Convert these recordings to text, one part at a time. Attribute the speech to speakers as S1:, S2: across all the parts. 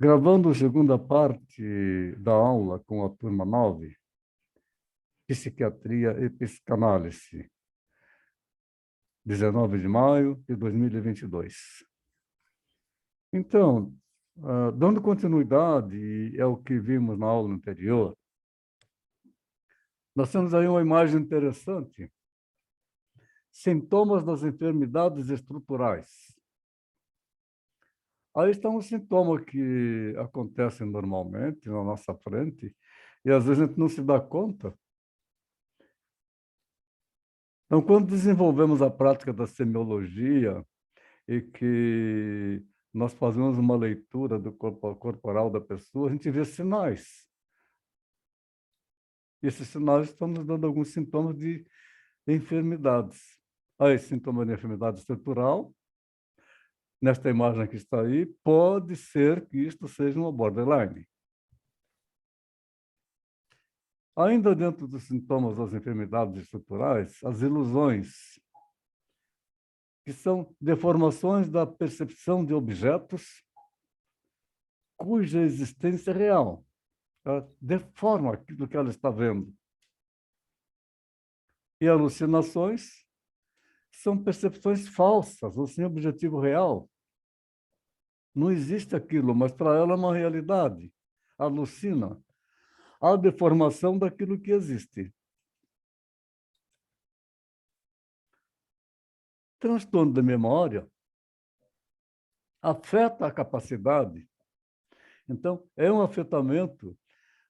S1: Gravando a segunda parte da aula com a turma 9, Psiquiatria e Psicanálise, 19 de maio de 2022. Então, dando continuidade ao que vimos na aula anterior, nós temos aí uma imagem interessante. Sintomas das enfermidades estruturais. Aí está um sintoma que acontece normalmente na nossa frente e às vezes a gente não se dá conta. Então, quando desenvolvemos a prática da semiologia e que nós fazemos uma leitura do corpo corporal da pessoa, a gente vê sinais. E esses sinais estão nos dando alguns sintomas de enfermidades. Aí, sintoma de enfermidade estrutural, nesta imagem que está aí, pode ser que isto seja uma borderline. Ainda dentro dos sintomas das enfermidades estruturais, as ilusões, que são deformações da percepção de objetos cuja existência é real. Ela deforma aquilo que ela está vendo. E alucinações são percepções falsas, ou sem objetivo real. Não existe aquilo, mas para ela é uma realidade. Alucina. A deformação daquilo que existe. Transtorno da memória afeta a capacidade. Então, é um afetamento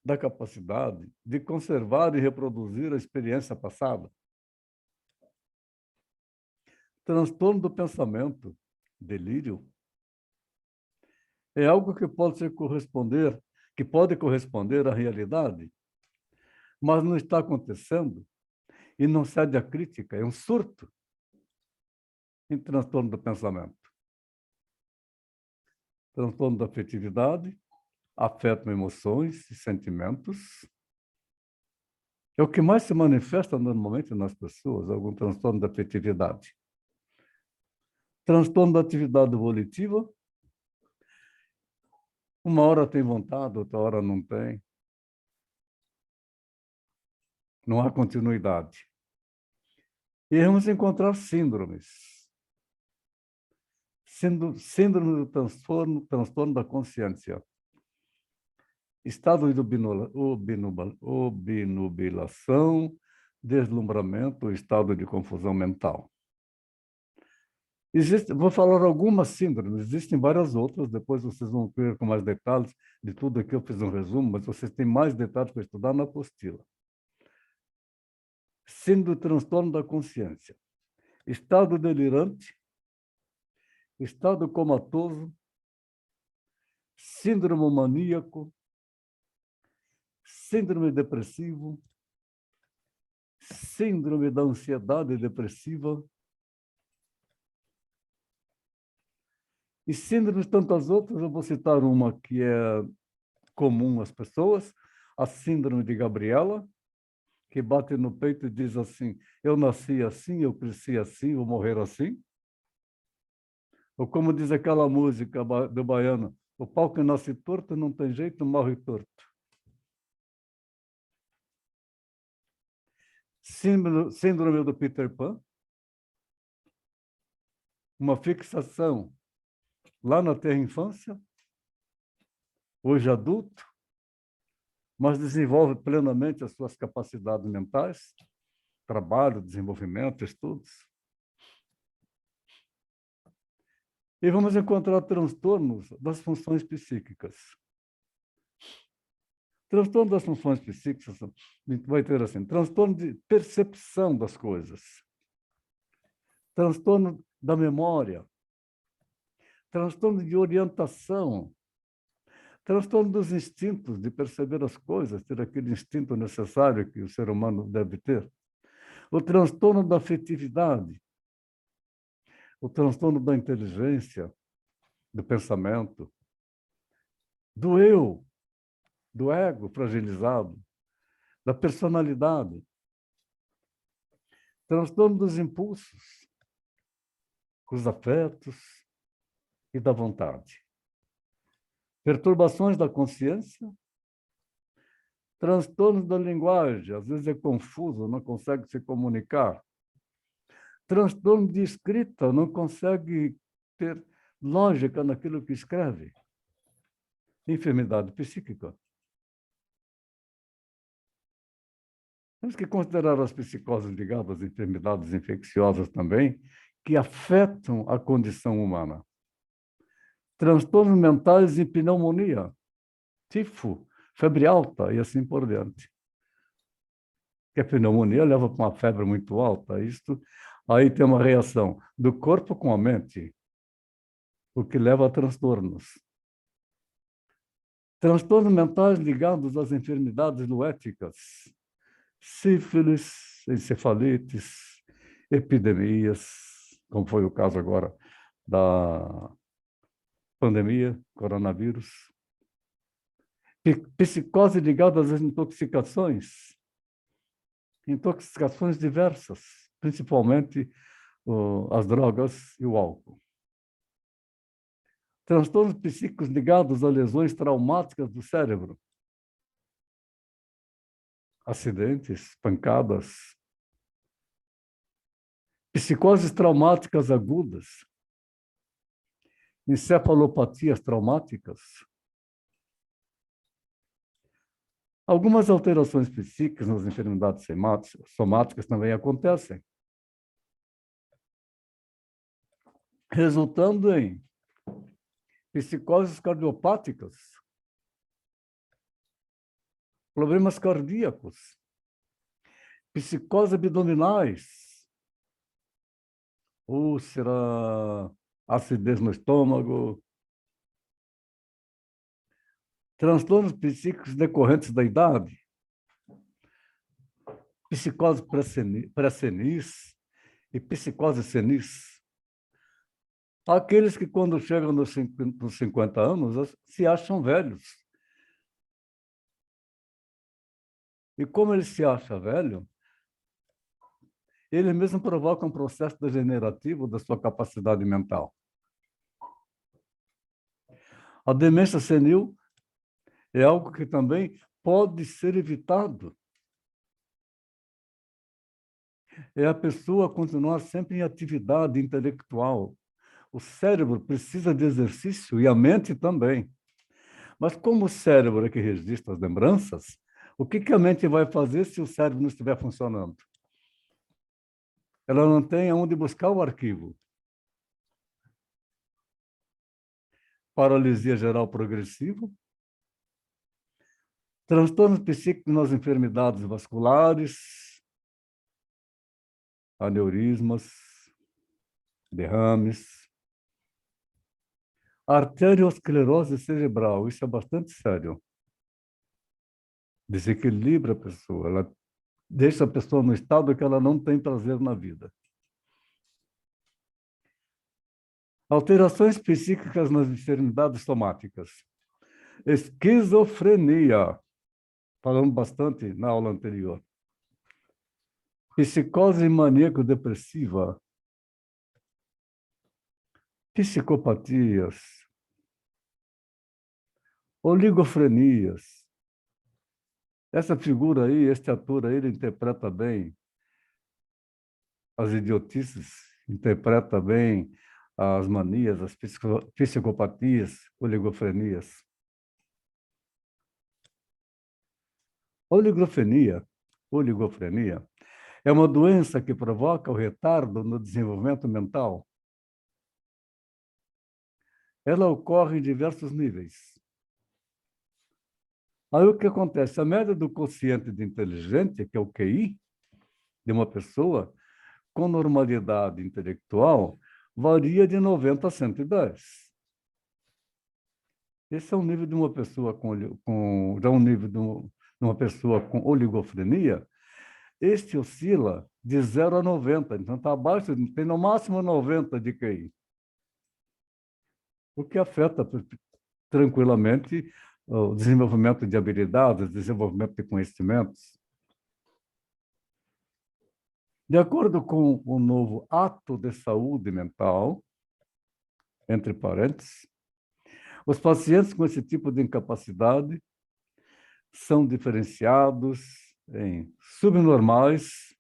S1: da capacidade de conservar e reproduzir a experiência passada. Transtorno do pensamento, delírio, é algo que pode corresponder à realidade, mas não está acontecendo e não cede à crítica, é um surto em transtorno do pensamento. Transtorno da afetividade, afetam emoções e sentimentos. É o que mais se manifesta normalmente nas pessoas, algum transtorno da afetividade. Transtorno da atividade volitiva, uma hora tem vontade, outra hora não tem. Não há continuidade. E vamos encontrar síndromes. Síndrome do transtorno da consciência. Estado de obnubilação, deslumbramento, estado de confusão mental. Vou falar algumas síndromes, existem várias outras, depois vocês vão ver com mais detalhes de tudo aqui, eu fiz um resumo, mas vocês têm mais detalhes para estudar na apostila. Síndrome do transtorno da consciência. Estado delirante, estado comatoso, síndrome maníaco, síndrome depressivo, síndrome da ansiedade depressiva e síndromes tantas outras. Eu vou citar uma que é comum às pessoas, a síndrome de Gabriela, que bate no peito e diz assim: eu nasci assim, eu cresci assim, vou morrer assim. Ou como diz aquela música do baiano: o pau que nasce torto não tem jeito, morre torto. Síndrome do Peter Pan, uma fixação lá na terra infância, hoje adulto, mas desenvolve plenamente as suas capacidades mentais, trabalho, desenvolvimento, estudos. E vamos encontrar transtornos das funções psíquicas. Transtorno das funções psíquicas vai ter assim: transtorno de percepção das coisas, transtorno da memória, transtorno de orientação, transtorno dos instintos, de perceber as coisas, ter aquele instinto necessário que o ser humano deve ter, o transtorno da afetividade, o transtorno da inteligência, do pensamento, do eu, do ego fragilizado, da personalidade, transtorno dos impulsos, dos afetos e da vontade. perturbações da consciência, transtornos da linguagem, às vezes é confuso, não consegue se comunicar, transtorno de escrita, não consegue ter lógica naquilo que escreve, enfermidade psíquica. Temos que considerar as psicoses ligadas a enfermidades infecciosas também, que afetam a condição humana. Transtornos mentais e pneumonia, tifo, febre alta e assim por diante. Porque a pneumonia leva para uma febre muito alta. Isto aí tem uma reação do corpo com a mente, o que leva a transtornos. Transtornos mentais ligados às enfermidades noéticas, sífilis, encefalites, epidemias, como foi o caso agora da pandemia, coronavírus. Psicose ligada às intoxicações, intoxicações diversas, principalmente as drogas e o álcool. Transtornos psíquicos ligados a lesões traumáticas do cérebro, acidentes, pancadas, psicoses traumáticas agudas, encefalopatias traumáticas. Algumas alterações psíquicas nas enfermidades somáticas também acontecem, resultando em psicoses cardiopáticas, problemas cardíacos, psicoses abdominais, úlcera, acidez no estômago, transtornos psíquicos decorrentes da idade, psicose pré-senis e psicose senis. Aqueles que, quando chegam nos 50 anos, se acham velhos. E como ele se acha velho, ele mesmo provoca um processo degenerativo da sua capacidade mental. A demência senil é algo que também pode ser evitado. É a pessoa continuar sempre em atividade intelectual. O cérebro precisa de exercício e a mente também. Mas como o cérebro é que registra as lembranças, o que a mente vai fazer se o cérebro não estiver funcionando? Ela não tem aonde buscar o arquivo. Paralisia geral progressiva, transtornos psíquicos nas enfermidades vasculares, aneurismas, derrames, arteriosclerose cerebral, isso é bastante sério. Desequilibra a pessoa, ela deixa a pessoa no estado que ela não tem prazer na vida. Alterações psíquicas nas enfermidades somáticas. Esquizofrenia, falamos bastante na aula anterior. Psicose maníaco-depressiva. Psicopatias. Oligofrenias. Essa figura aí, este ator aí, ele interpreta bem as idiotices, interpreta bem as manias, as psicopatias, oligofrenias. Oligofrenia é uma doença que provoca o retardo no desenvolvimento mental. Ela ocorre em diversos níveis. Aí o que acontece? A média do quociente de inteligente, que é o QI, de uma pessoa com normalidade intelectual, varia de 90 a 110. Esse é o nível de uma pessoa já um nível de uma pessoa com oligofrenia. Este oscila de 0 a 90, então está abaixo, tem no máximo 90 de QI. O que afeta tranquilamente o desenvolvimento de habilidades, desenvolvimento de conhecimentos. De acordo com o novo Ato de Saúde Mental, entre parênteses, Os pacientes com esse tipo de incapacidade são diferenciados em subnormais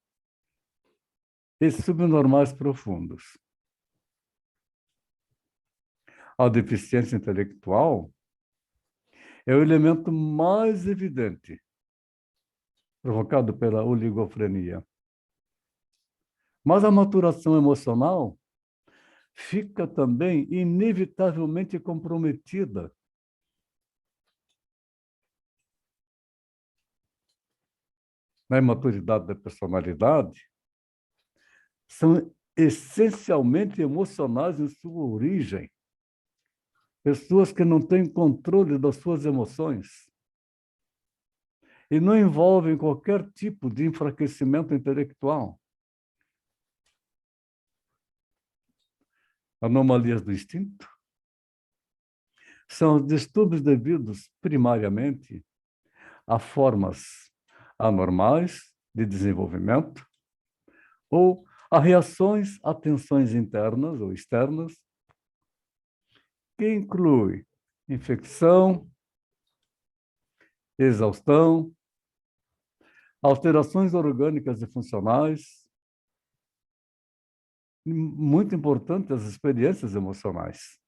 S1: e subnormais profundos. A deficiência intelectual é o elemento mais evidente provocado pela oligofrenia. Mas a maturação emocional fica também inevitavelmente comprometida. Na imaturidade da personalidade, são essencialmente emocionais em sua origem. Pessoas que não têm controle das suas emoções e não envolvem qualquer tipo de enfraquecimento intelectual. Anomalias do instinto são distúrbios devidos primariamente a formas anormais de desenvolvimento ou a reações a tensões internas ou externas, que inclui infecção, exaustão, alterações orgânicas e funcionais, muito importante as experiências emocionais.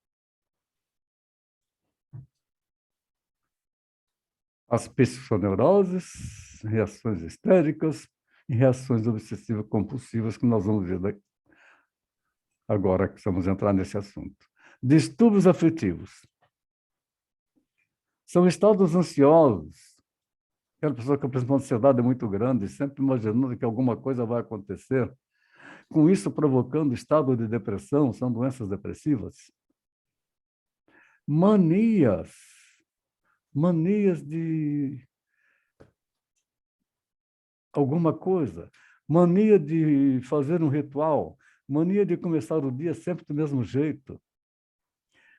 S1: As psiconeuroses, reações histéricas e reações obsessivo-compulsivas que nós vamos ver agora que vamos entrar nesse assunto. Distúrbios afetivos. São estados ansiosos. Aquela pessoa que apresenta uma ansiedade muito grande, sempre imaginando que alguma coisa vai acontecer. Com isso, provocando estado de depressão, são doenças depressivas. Manias de alguma coisa, mania de fazer um ritual, mania de começar o dia sempre do mesmo jeito,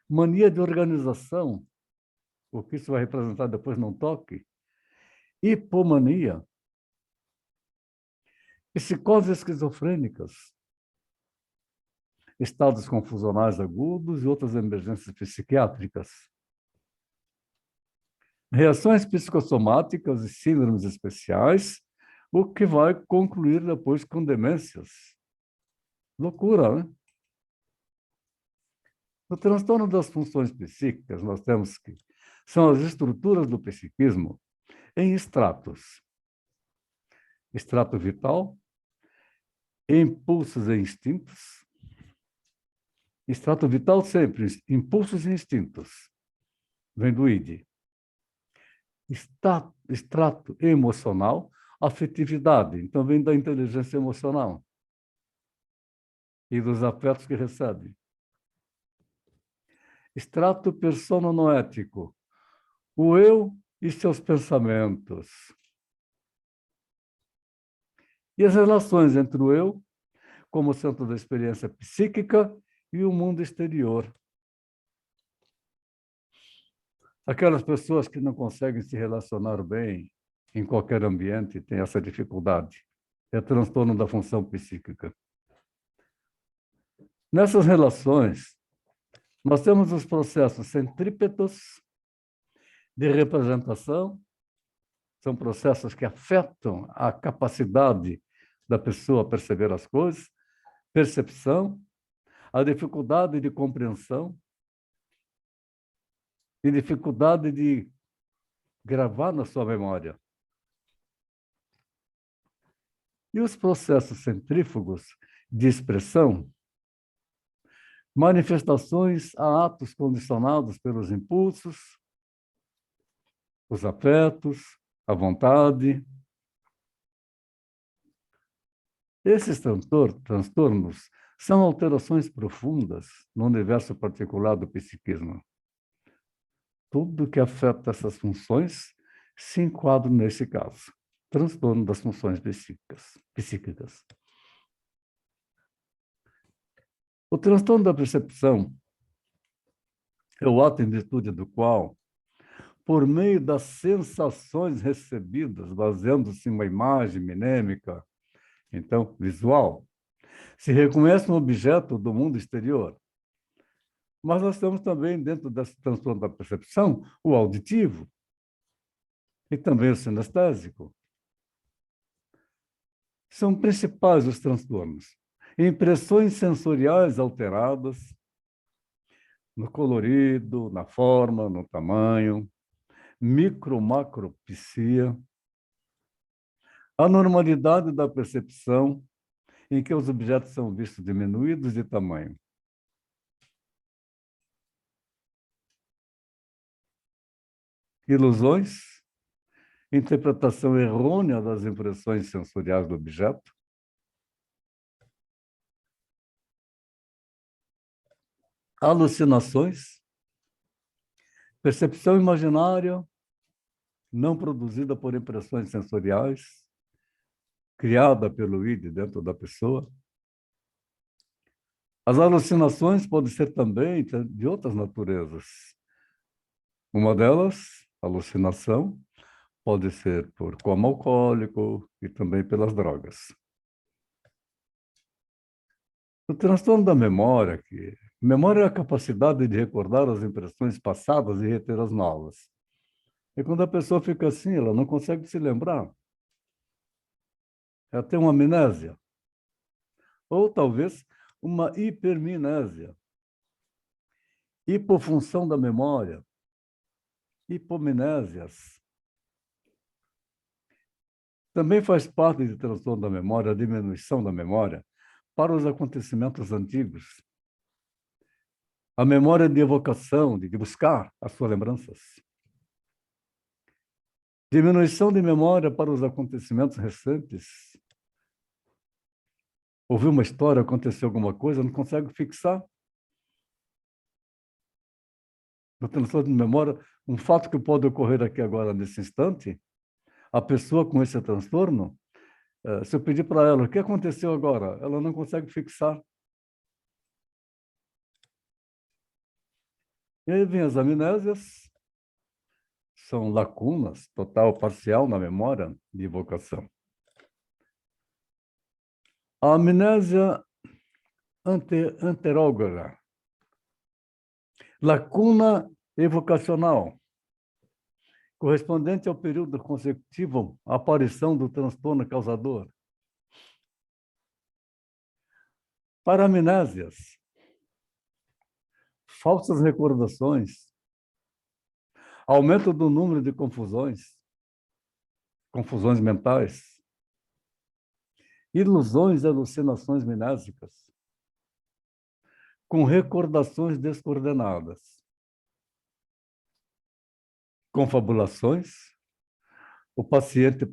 S1: mania de organização, o que isso vai representar depois não toque, hipomania, psicoses esquizofrênicas, estados confusionais agudos e outras emergências psiquiátricas, reações psicossomáticas e síndromes especiais, o que vai concluir depois com demências. Loucura, né? No transtorno das funções psíquicas, nós temos que são as estruturas do psiquismo em estratos. Extrato vital, impulsos e instintos. Extrato vital sempre, impulsos e instintos. Vem do id. Extrato emocional, afetividade. Então, vem da inteligência emocional e dos afetos que recebe. Extrato persononoético, o eu e seus pensamentos. E as relações entre o eu, como centro da experiência psíquica, e o mundo exterior. Aquelas pessoas que não conseguem se relacionar bem em qualquer ambiente têm essa dificuldade. É transtorno da função psíquica. Nessas relações, nós temos os processos centrípetos de representação, são processos que afetam a capacidade da pessoa perceber as coisas, percepção, a dificuldade de compreensão e dificuldade de gravar na sua memória. E os processos centrífugos de expressão, manifestações a atos condicionados pelos impulsos, os afetos, a vontade. Esses transtornos são alterações profundas no universo particular do psiquismo. Tudo que afeta essas funções se enquadra nesse caso. Transtorno das funções psíquicas. O transtorno da percepção é o ato em virtude do qual, por meio das sensações recebidas, baseando-se em uma imagem minêmica, então, visual, se reconhece um objeto do mundo exterior. Mas nós temos também, dentro desse transtorno da percepção, o auditivo e também o sinestésico. São principais os transtornos. Impressões sensoriais alteradas no colorido, na forma, no tamanho, micro-macropsia, anormalidade da percepção, em que os objetos são vistos diminuídos de tamanho. Ilusões, interpretação errônea das impressões sensoriais do objeto. Alucinações, percepção imaginária não produzida por impressões sensoriais, criada pelo id dentro da pessoa. As alucinações podem ser também de outras naturezas. Uma delas, alucinação, pode ser por coma alcoólico e também pelas drogas. O transtorno da memória, que memória é a capacidade de recordar as impressões passadas e reter as novas. E quando a pessoa fica assim, ela não consegue se lembrar. Ela tem uma amnésia. Ou talvez uma hipermnésia. Hipofunção da memória. Hipomnésias. Também faz parte do transtorno da memória a diminuição da memória para os acontecimentos antigos. A memória de evocação, de buscar as suas lembranças. Diminuição de memória para os acontecimentos recentes. Ouviu uma história, aconteceu alguma coisa, não consegue fixar. No transtorno de memória, um fato que pode ocorrer aqui agora, nesse instante, a pessoa com esse transtorno, se eu pedir para ela o que aconteceu agora, ela não consegue fixar. E aí vem as amnésias, são lacunas, total ou parcial, na memória de evocação. A amnésia anterógrada, lacuna evocacional, correspondente ao período consecutivo à aparição do transtorno causador. Paramnésias, falsas recordações, aumento do número de confusões mentais, ilusões e alucinações mnésicas, com recordações descoordenadas, confabulações, o paciente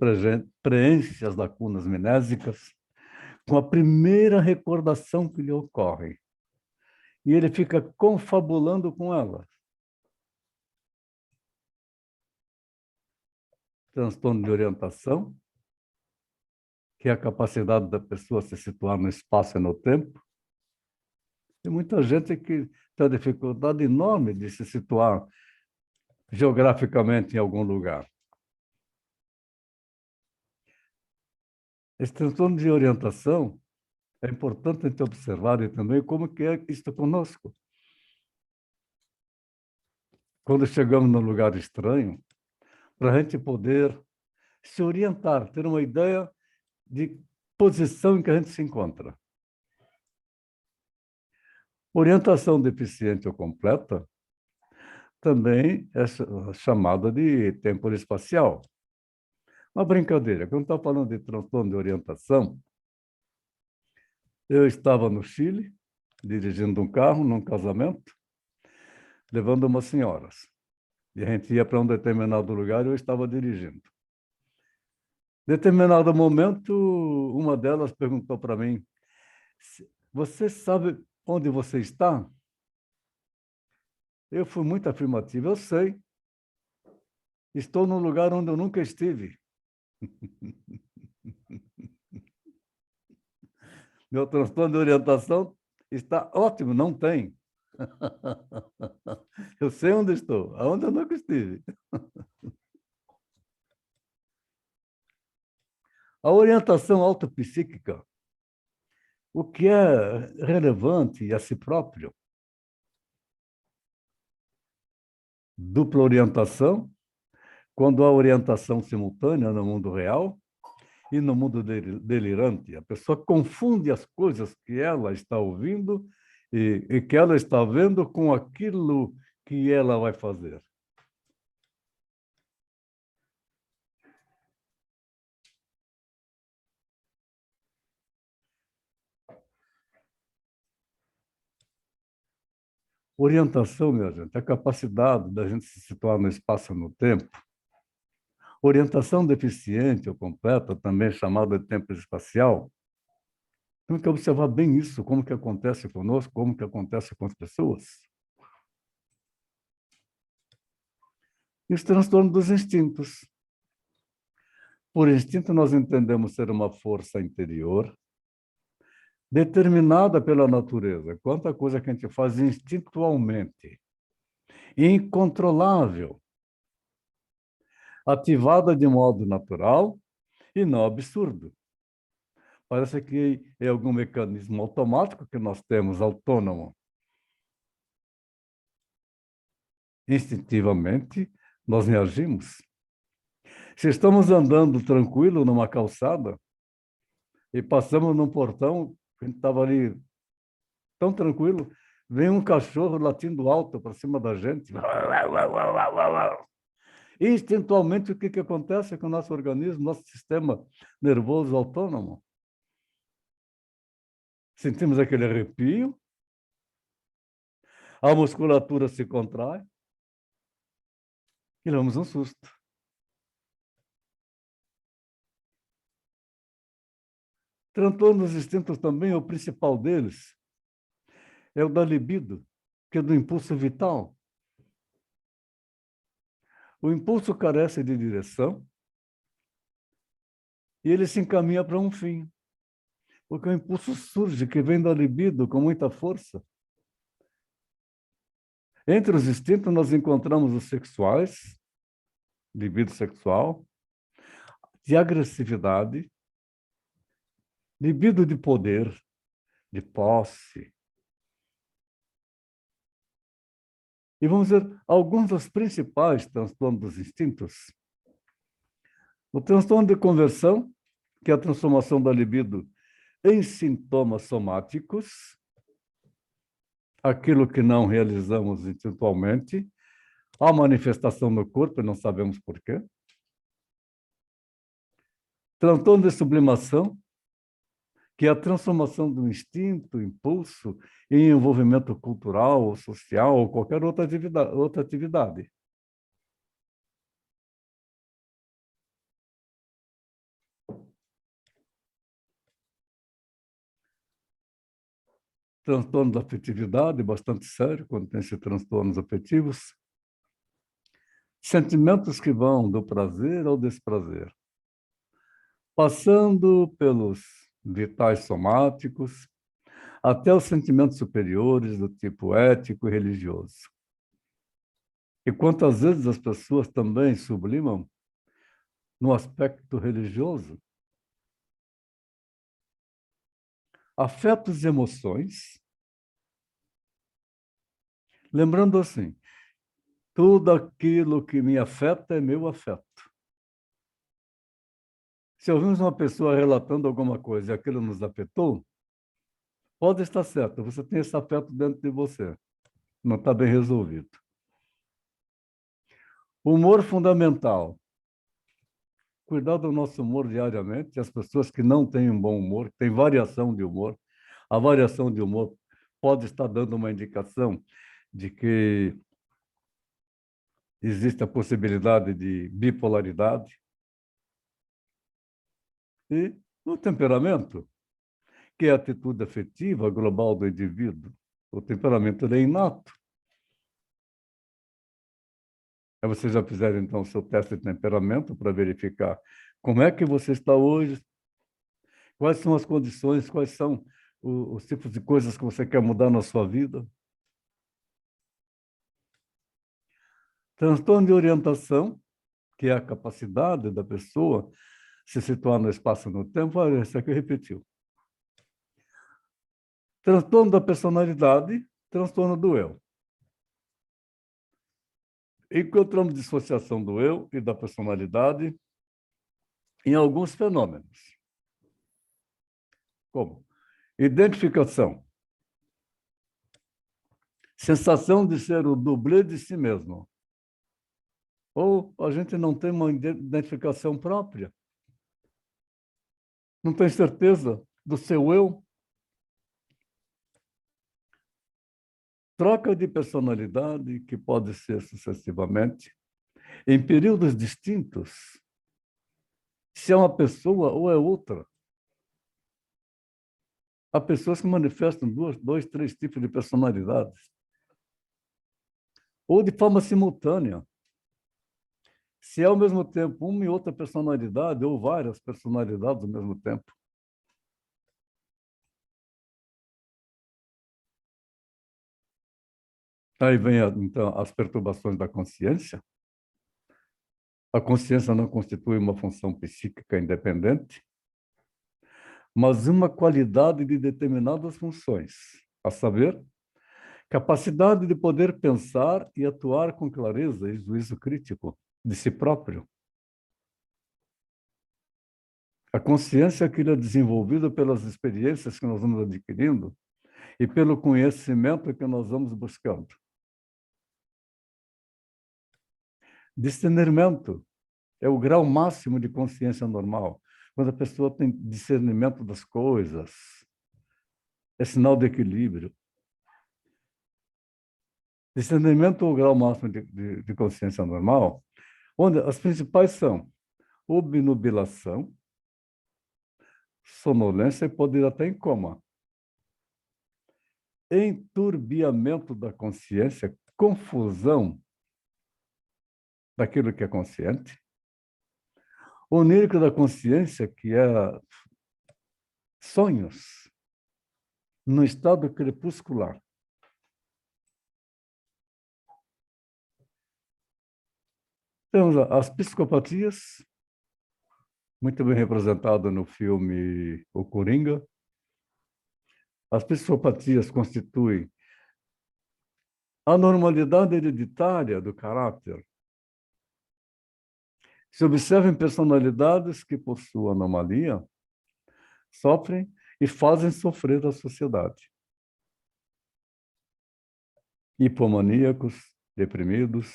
S1: preenche as lacunas mnésicas com a primeira recordação que lhe ocorre, e ele fica confabulando com elas. Transtorno de orientação, que é a capacidade da pessoa se situar no espaço e no tempo. Tem muita gente que tem dificuldade enorme de se situar geograficamente em algum lugar. Esse transtorno de orientação é importante a gente observar também como que é isto conosco. Quando chegamos num lugar estranho, para a gente poder se orientar, ter uma ideia de posição em que a gente se encontra. Orientação deficiente ou completa também é chamada de temporoespacial. Uma brincadeira, quando está falando de transtorno de orientação, eu estava no Chile, dirigindo um carro num casamento, levando umas senhoras. E a gente ia para um determinado lugar e eu estava dirigindo. Em determinado momento, uma delas perguntou para mim: você sabe onde você está? Eu fui muito afirmativo. Eu sei. Estou num lugar onde eu nunca estive. Meu transtorno de orientação está ótimo, não tem. Eu sei onde estou, aonde eu nunca estive. A orientação autopsíquica, o que é relevante a si próprio, dupla orientação, quando há orientação simultânea no mundo real e no mundo delirante. A pessoa confunde as coisas que ela está ouvindo e que ela está vendo com aquilo que ela vai fazer. Orientação, minha gente, é a capacidade da gente se situar no espaço e no tempo. Orientação deficiente ou completa, também chamada de tempo espacial, temos que observar bem isso, como que acontece conosco, como que acontece com as pessoas. E os transtornos dos instintos. Por instinto, nós entendemos ser uma força interior, determinada pela natureza. Quanta coisa que a gente faz instintualmente, incontrolável, ativada de modo natural e não absurdo. Parece que é algum mecanismo automático que nós temos, autônomo. Instintivamente, nós reagimos. Se estamos andando tranquilo numa calçada e passamos num portão, a gente estava ali tão tranquilo, vem um cachorro latindo alto para cima da gente. Instintualmente, o que acontece com o nosso organismo, nosso sistema nervoso autônomo? Sentimos aquele arrepio, a musculatura se contrai e levamos um susto. Transtornos instintos também, o principal deles é o da libido, que é do impulso vital. O impulso carece de direção e ele se encaminha para um fim, porque o impulso surge, que vem da libido com muita força. Entre os instintos, nós encontramos os sexuais, libido sexual, de agressividade, libido de poder, de posse. E vamos ver alguns dos principais transtornos dos instintos. O transtorno de conversão, que é a transformação da libido em sintomas somáticos, aquilo que não realizamos instintualmente, a manifestação no corpo, e não sabemos por quê. Transtorno de sublimação, que é a transformação do instinto, impulso, em envolvimento cultural, ou social, ou qualquer outra atividade. Transtorno da afetividade, bastante sério, quando tem esses transtornos afetivos. Sentimentos que vão do prazer ao desprazer, passando pelos vitais somáticos, até os sentimentos superiores do tipo ético e religioso. E quantas vezes as pessoas também sublimam no aspecto religioso? Afetos e emoções, lembrando assim, tudo aquilo que me afeta é meu afeto. Se ouvimos uma pessoa relatando alguma coisa e aquilo nos afetou, pode estar certo, você tem esse afeto dentro de você, não está bem resolvido. Humor fundamental. Cuidar do nosso humor diariamente. As pessoas que não têm um bom humor, têm variação de humor. A variação de humor pode estar dando uma indicação de que existe a possibilidade de bipolaridade. E o temperamento, que é a atitude afetiva global do indivíduo. O temperamento é inato. Aí vocês já fizeram, então, o seu teste de temperamento para verificar como é que você está hoje, quais são as condições, quais são os tipos de coisas que você quer mudar na sua vida. Transtorno de orientação, que é a capacidade da pessoa se situar no espaço e no tempo. Olha, isso aqui repetiu. Transtorno da personalidade, transtorno do eu. Encontramos dissociação do eu e da personalidade em alguns fenômenos, como identificação, sensação de ser o dublê de si mesmo, ou a gente não tem uma identificação própria, não tem certeza do seu eu. Troca de personalidade, que pode ser sucessivamente, em períodos distintos, se é uma pessoa ou é outra. Há pessoas que manifestam dois, três tipos de personalidades, ou de forma simultânea. Se é ao mesmo tempo uma e outra personalidade, ou várias personalidades ao mesmo tempo. Aí vem, então, as perturbações da consciência. A consciência não constitui uma função psíquica independente, mas uma qualidade de determinadas funções, a saber, capacidade de poder pensar e atuar com clareza e juízo crítico de si próprio. A consciência é aquilo desenvolvido pelas experiências que nós vamos adquirindo e pelo conhecimento que nós vamos buscando. Discernimento é o grau máximo de consciência normal, quando a pessoa tem discernimento das coisas, é sinal de equilíbrio. Discernimento é o grau máximo de consciência normal, onde as principais são obnubilação, sonolência e pode ir até em coma. Enturbiamento da consciência, confusão daquilo que é consciente. Onírico da consciência, que é sonhos, no estado crepuscular. Temos as psicopatias, muito bem representadas no filme O Coringa. As psicopatias constituem a normalidade hereditária do caráter. Se observem personalidades que possuem anomalia, sofrem e fazem sofrer a sociedade. Hipomaníacos, deprimidos,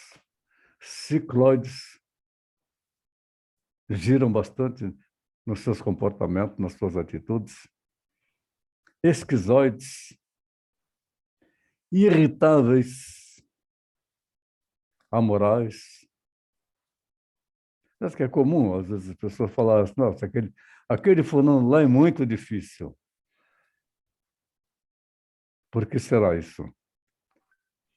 S1: cicloides, giram bastante nos seus comportamentos, nas suas atitudes. Esquizoides, irritáveis, amorais. Acho que é comum, às vezes, as pessoas falarem assim, nossa, aquele fulano lá é muito difícil. Por que será isso?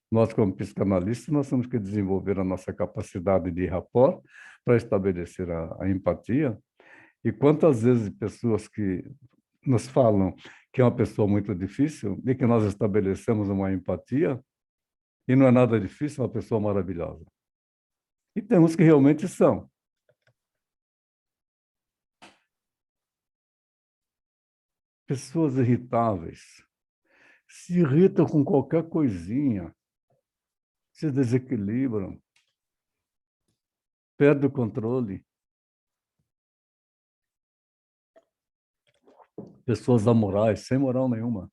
S1: Nós, como psicanalistas, nós temos que desenvolver a nossa capacidade de rapport para estabelecer a empatia. E quantas vezes pessoas que nos falam que é uma pessoa muito difícil e que nós estabelecemos uma empatia e não é nada difícil, é uma pessoa maravilhosa. E temos que realmente são. Pessoas irritáveis, se irritam com qualquer coisinha, se desequilibram, perdem o controle. Pessoas amorais, sem moral nenhuma.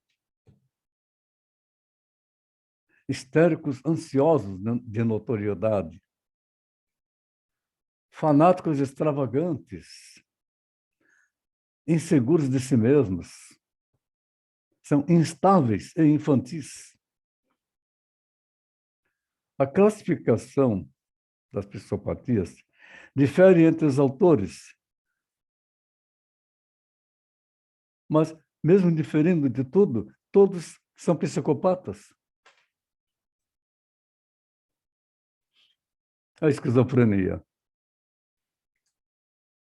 S1: Histéricos ansiosos de notoriedade. Fanáticos extravagantes, inseguros de si mesmos. São instáveis e infantis. A classificação das psicopatias difere entre os autores, mas, mesmo diferindo de tudo, todos são psicopatas. A esquizofrenia.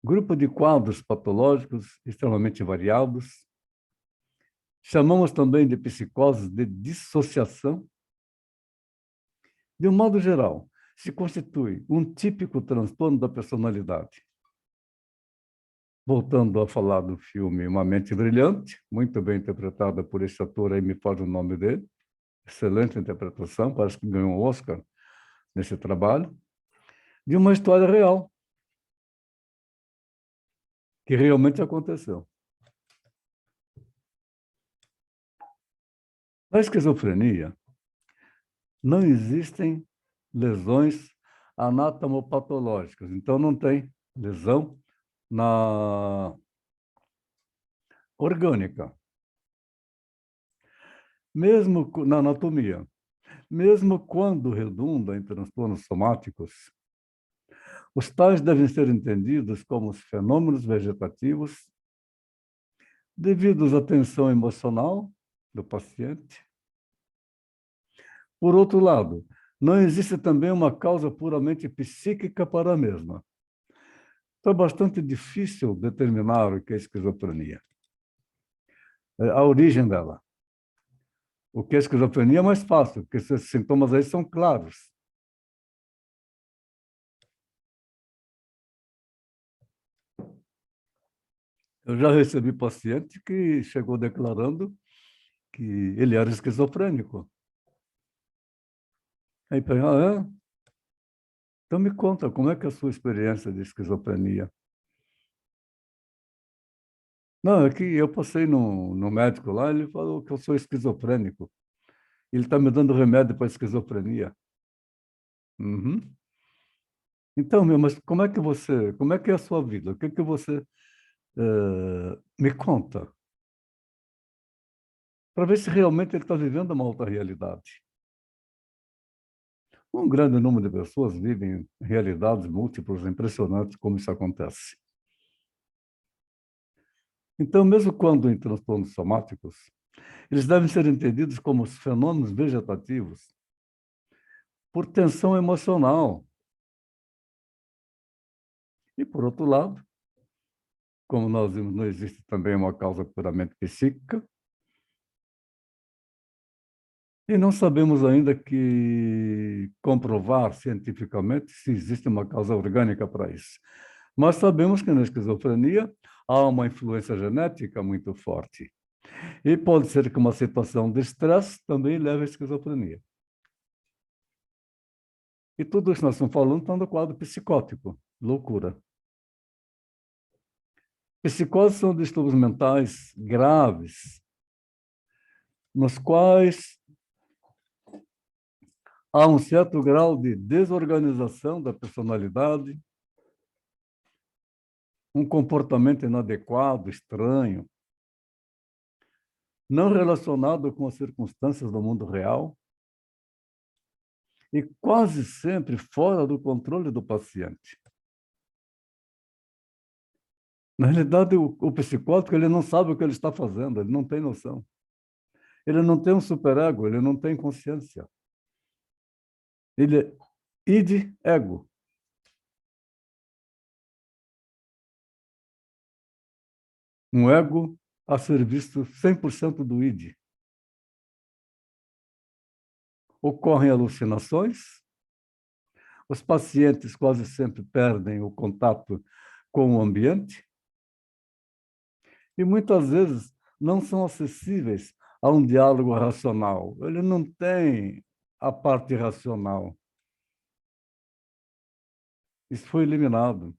S1: Grupo de quadros patológicos extremamente variados. Chamamos também de psicoses de dissociação. De um modo geral, se constitui um típico transtorno da personalidade. Voltando a falar do filme Uma Mente Brilhante, muito bem interpretada por esse ator, aí me foge o nome dele, excelente interpretação, parece que ganhou um Oscar nesse trabalho, de uma história real, que realmente aconteceu. Na esquizofrenia, não existem lesões anatomopatológicas, então não tem lesão na orgânica, mesmo na anatomia. Mesmo quando redunda em transtornos somáticos, os tais devem ser entendidos como os fenômenos vegetativos devidos à tensão emocional do paciente. Por outro lado, não existe também uma causa puramente psíquica para a mesma. Então, é bastante difícil determinar o que é esquizofrenia. A origem dela. O que é esquizofrenia é mais fácil, porque esses sintomas aí são claros. Eu já recebi paciente que chegou declarando que ele era esquizofrênico. Aí pergunta, ah, é? Então me conta, como é que é a sua experiência de esquizofrenia? Não, é que eu passei no médico lá, ele falou que eu sou esquizofrênico. Ele está me dando remédio para esquizofrenia. Uhum. Então, meu, mas como é que é a sua vida? O que que você me conta? Para ver se realmente ele está vivendo uma outra realidade. Um grande número de pessoas vivem realidades múltiplas, impressionantes como isso acontece. Então, mesmo quando em transtornos somáticos, eles devem ser entendidos como os fenômenos vegetativos por tensão emocional. E, por outro lado, como nós vimos, não existe também uma causa puramente psíquica, e não sabemos ainda que comprovar cientificamente se existe uma causa orgânica para isso. Mas sabemos que na esquizofrenia há uma influência genética muito forte. E pode ser que uma situação de estresse também leve à esquizofrenia. E tudo isso que nós estamos falando está no quadro psicótico, loucura. Psicoses são distúrbios mentais graves, nos quais há um certo grau de desorganização da personalidade, um comportamento inadequado, estranho, não relacionado com as circunstâncias do mundo real e quase sempre fora do controle do paciente. Na realidade, o psicótico ele não sabe o que ele está fazendo, ele não tem noção. Ele não tem um superego, ele não tem consciência. Ele é id-ego. Um ego a serviço 100% do id. Ocorrem alucinações, os pacientes quase sempre perdem o contato com o ambiente e muitas vezes não são acessíveis a um diálogo racional. Ele não tem a parte racional. Isso foi eliminado.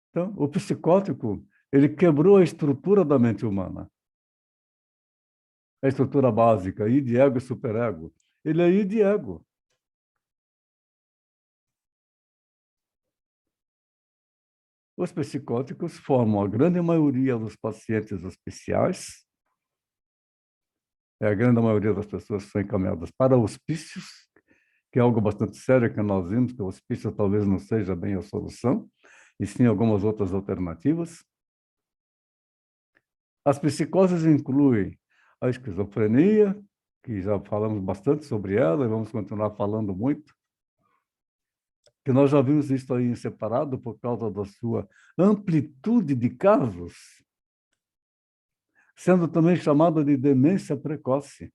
S1: Então, o psicótico, ele quebrou a estrutura da mente humana. A estrutura básica, id, ego e superego. Ele é id e ego. Os psicóticos formam a grande maioria dos pacientes hospiciais, a grande maioria das pessoas são encaminhadas para hospícios, que é algo bastante sério que nós vimos, que o hospício talvez não seja bem a solução, e sim algumas outras alternativas. As psicoses incluem a esquizofrenia, que já falamos bastante sobre ela e vamos continuar falando muito, que nós já vimos isso aí em separado por causa da sua amplitude de casos, sendo também chamada de demência precoce.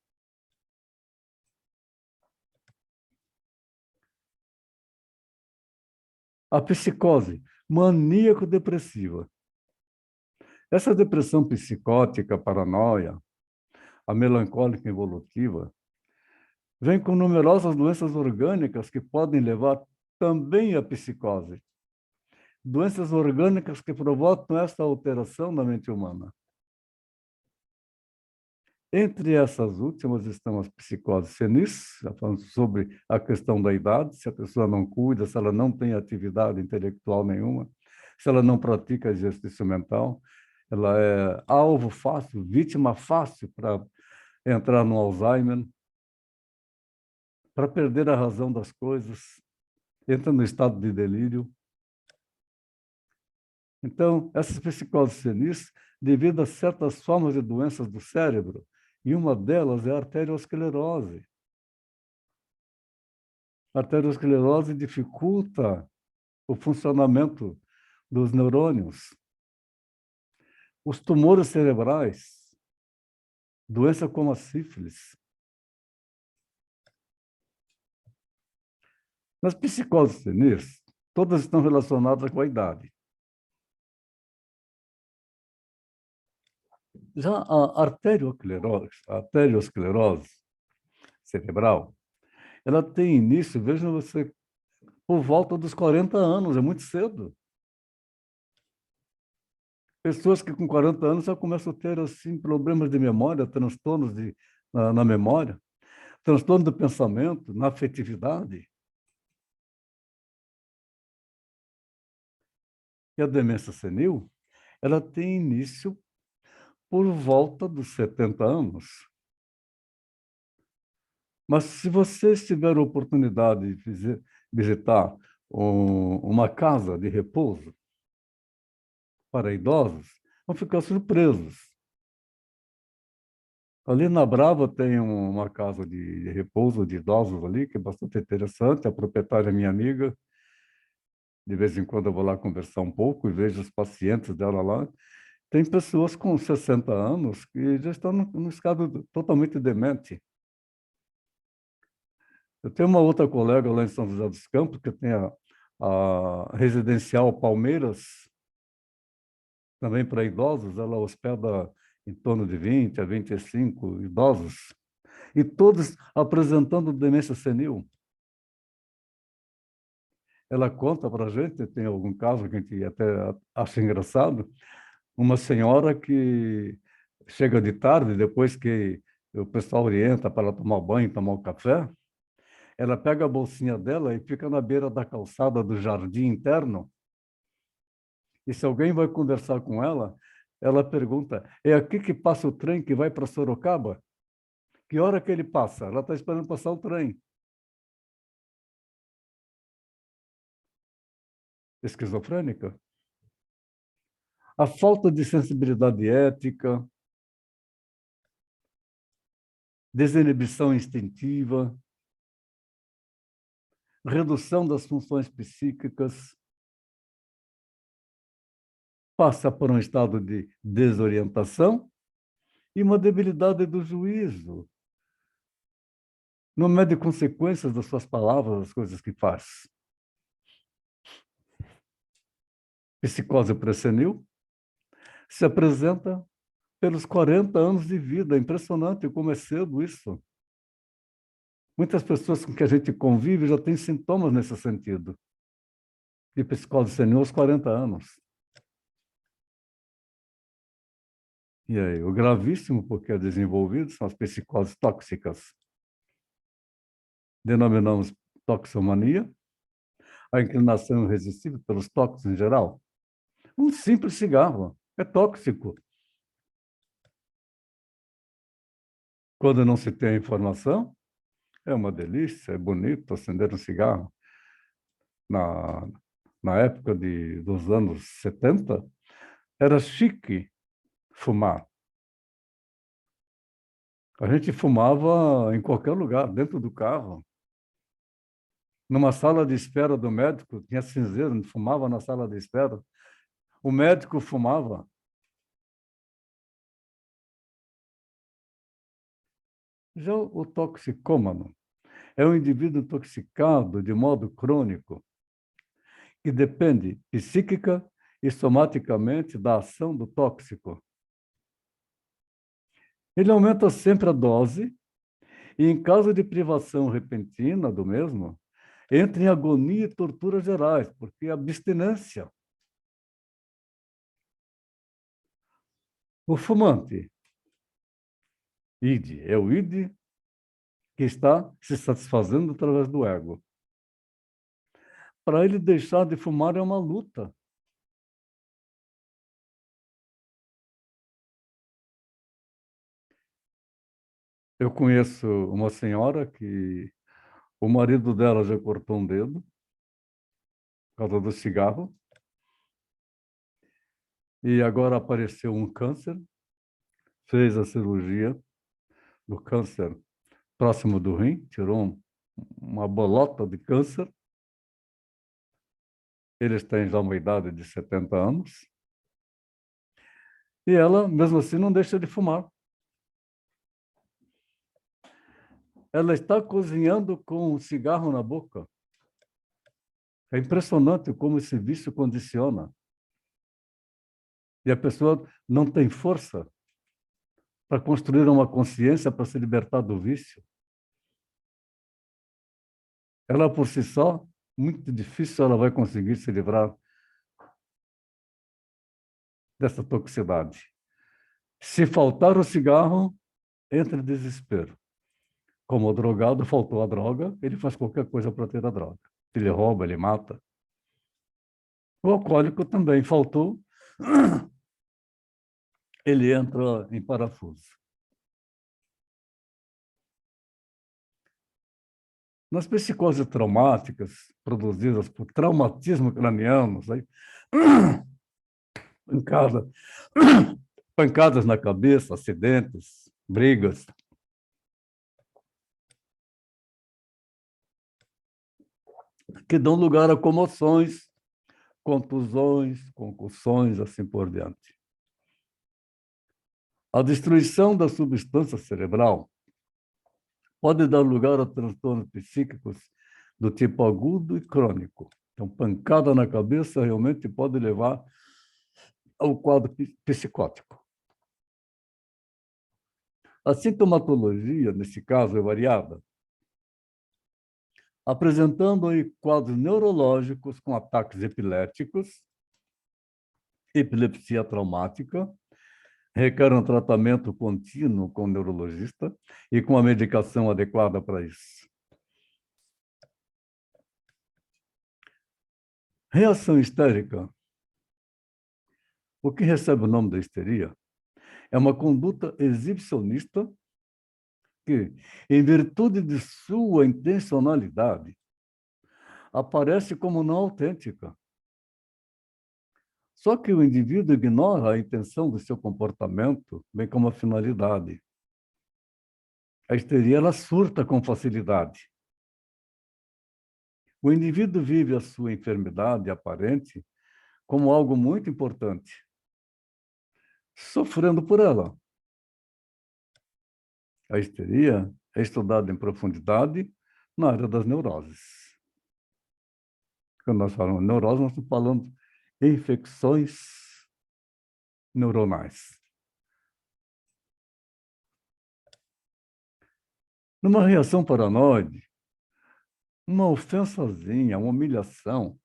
S1: A psicose maníaco-depressiva. Essa depressão psicótica, paranoia, a melancólica involutiva, vem com numerosas doenças orgânicas que podem levar também à psicose. Doenças orgânicas que provocam esta alteração na mente humana. Entre essas últimas estão as psicoses senis, falando sobre a questão da idade, se a pessoa não cuida, se ela não tem atividade intelectual nenhuma, se ela não pratica exercício mental, ela é alvo fácil, vítima fácil para entrar no Alzheimer, para perder a razão das coisas, entra no estado de delírio. Então, essas psicoses senis, devido a certas formas de doenças do cérebro, e uma delas é a arteriosclerose. A arteriosclerose dificulta o funcionamento dos neurônios. Os tumores cerebrais, doença como a sífilis. Nas psicoses senis, todas estão relacionadas com a idade. Já a arteriosclerose cerebral, ela tem início, veja você, por volta dos 40 anos, é muito cedo. Pessoas que com 40 anos já começam a ter assim, problemas de memória, transtornos na memória, transtorno do pensamento, na afetividade. E a demência senil, ela tem início por volta dos 70 anos. Mas se você tiver a oportunidade de visitar uma casa de repouso para idosos, vão ficar surpresos. Ali na Brava tem uma casa de repouso de idosos ali, que é bastante interessante. A proprietária é minha amiga. De vez em quando eu vou lá conversar um pouco e vejo os pacientes dela lá. Tem pessoas com 60 anos que já estão no estado totalmente demente. Eu tenho uma outra colega lá em São José dos Campos, que tem a residencial Palmeiras, também para idosos. Ela hospeda em torno de 20 a 25 idosos, e todos apresentando demência senil. Ela conta para a gente, tem algum caso que a gente até acha engraçado, uma senhora que chega de tarde, depois que o pessoal orienta para ela tomar banho, tomar um café, ela pega a bolsinha dela e fica na beira da calçada do jardim interno, e se alguém vai conversar com ela, ela pergunta: é aqui que passa o trem que vai para Sorocaba? Que hora que ele passa? Ela está esperando passar o trem. Esquizofrênica. A falta de sensibilidade ética, desinibição instintiva, redução das funções psíquicas, passa por um estado de desorientação e uma debilidade do juízo. Não mede consequências das suas palavras, das coisas que faz. Psicose pré-senil se apresenta pelos 40 anos de vida. É impressionante como é cedo isso. Muitas pessoas com que a gente convive já têm sintomas nesse sentido. De psicose senil aos 40 anos. E aí, o gravíssimo, porque é desenvolvido, são as psicoses tóxicas. Denominamos toxomania, a inclinação irresistível pelos tóxicos em geral. Um simples cigarro é tóxico. Quando não se tem a informação, é uma delícia, é bonito acender um cigarro. Na, na época dos anos 70, era chique fumar. A gente fumava em qualquer lugar, dentro do carro. Numa sala de espera do médico, tinha cinzeiro, a gente fumava na sala de espera. O médico fumava. Já o toxicômano é um indivíduo intoxicado de modo crônico, que depende psíquica e somaticamente da ação do tóxico. Ele aumenta sempre a dose E em caso de privação repentina do mesmo, entra em agonia e tortura gerais, porque é abstinência. O fumante, id, é o id que está se satisfazendo através do ego. Para ele deixar de fumar é uma luta. Eu conheço uma senhora que o marido dela já cortou um dedo por causa do cigarro e agora apareceu um câncer, fez a cirurgia do câncer próximo do rim, tirou uma bolota de câncer. Eles têm já uma idade de 70 anos e ela, mesmo assim, não deixa de fumar. Ela está cozinhando com um cigarro na boca. É impressionante como esse vício condiciona. E a pessoa não tem força para construir uma consciência para se libertar do vício. Ela, por si só, muito difícil ela vai conseguir se livrar dessa toxicidade. Se faltar o cigarro, entra em desespero. Como o drogado faltou a droga, ele faz qualquer coisa para ter a droga. Ele rouba, ele mata. O alcoólico também faltou, ele entra em parafuso. Nas psicoses traumáticas produzidas por traumatismo cranianos, aí, pancada, pancadas na cabeça, acidentes, brigas, que dão lugar a comoções, contusões, concussões, assim por diante. A destruição da substância cerebral pode dar lugar a transtornos psíquicos do tipo agudo e crônico. Então, pancada na cabeça realmente pode levar ao quadro psicótico. A sintomatologia, nesse caso, é variada, apresentando aí quadros neurológicos com ataques epiléticos, epilepsia traumática, requer um tratamento contínuo com o neurologista e com a medicação adequada para isso. Reação histérica. O que recebe o nome da histeria é uma conduta exibicionista que, em virtude de sua intencionalidade, aparece como não autêntica. Só que o indivíduo ignora a intenção do seu comportamento, bem como a finalidade. A histeria, ela surta com facilidade. O indivíduo vive a sua enfermidade aparente como algo muito importante, sofrendo por ela. A histeria é estudada em profundidade na área das neuroses. Quando nós falamos neurose, nós estamos falando de infecções neuronais. Numa reação paranoide, uma ofensazinha, uma humilhação,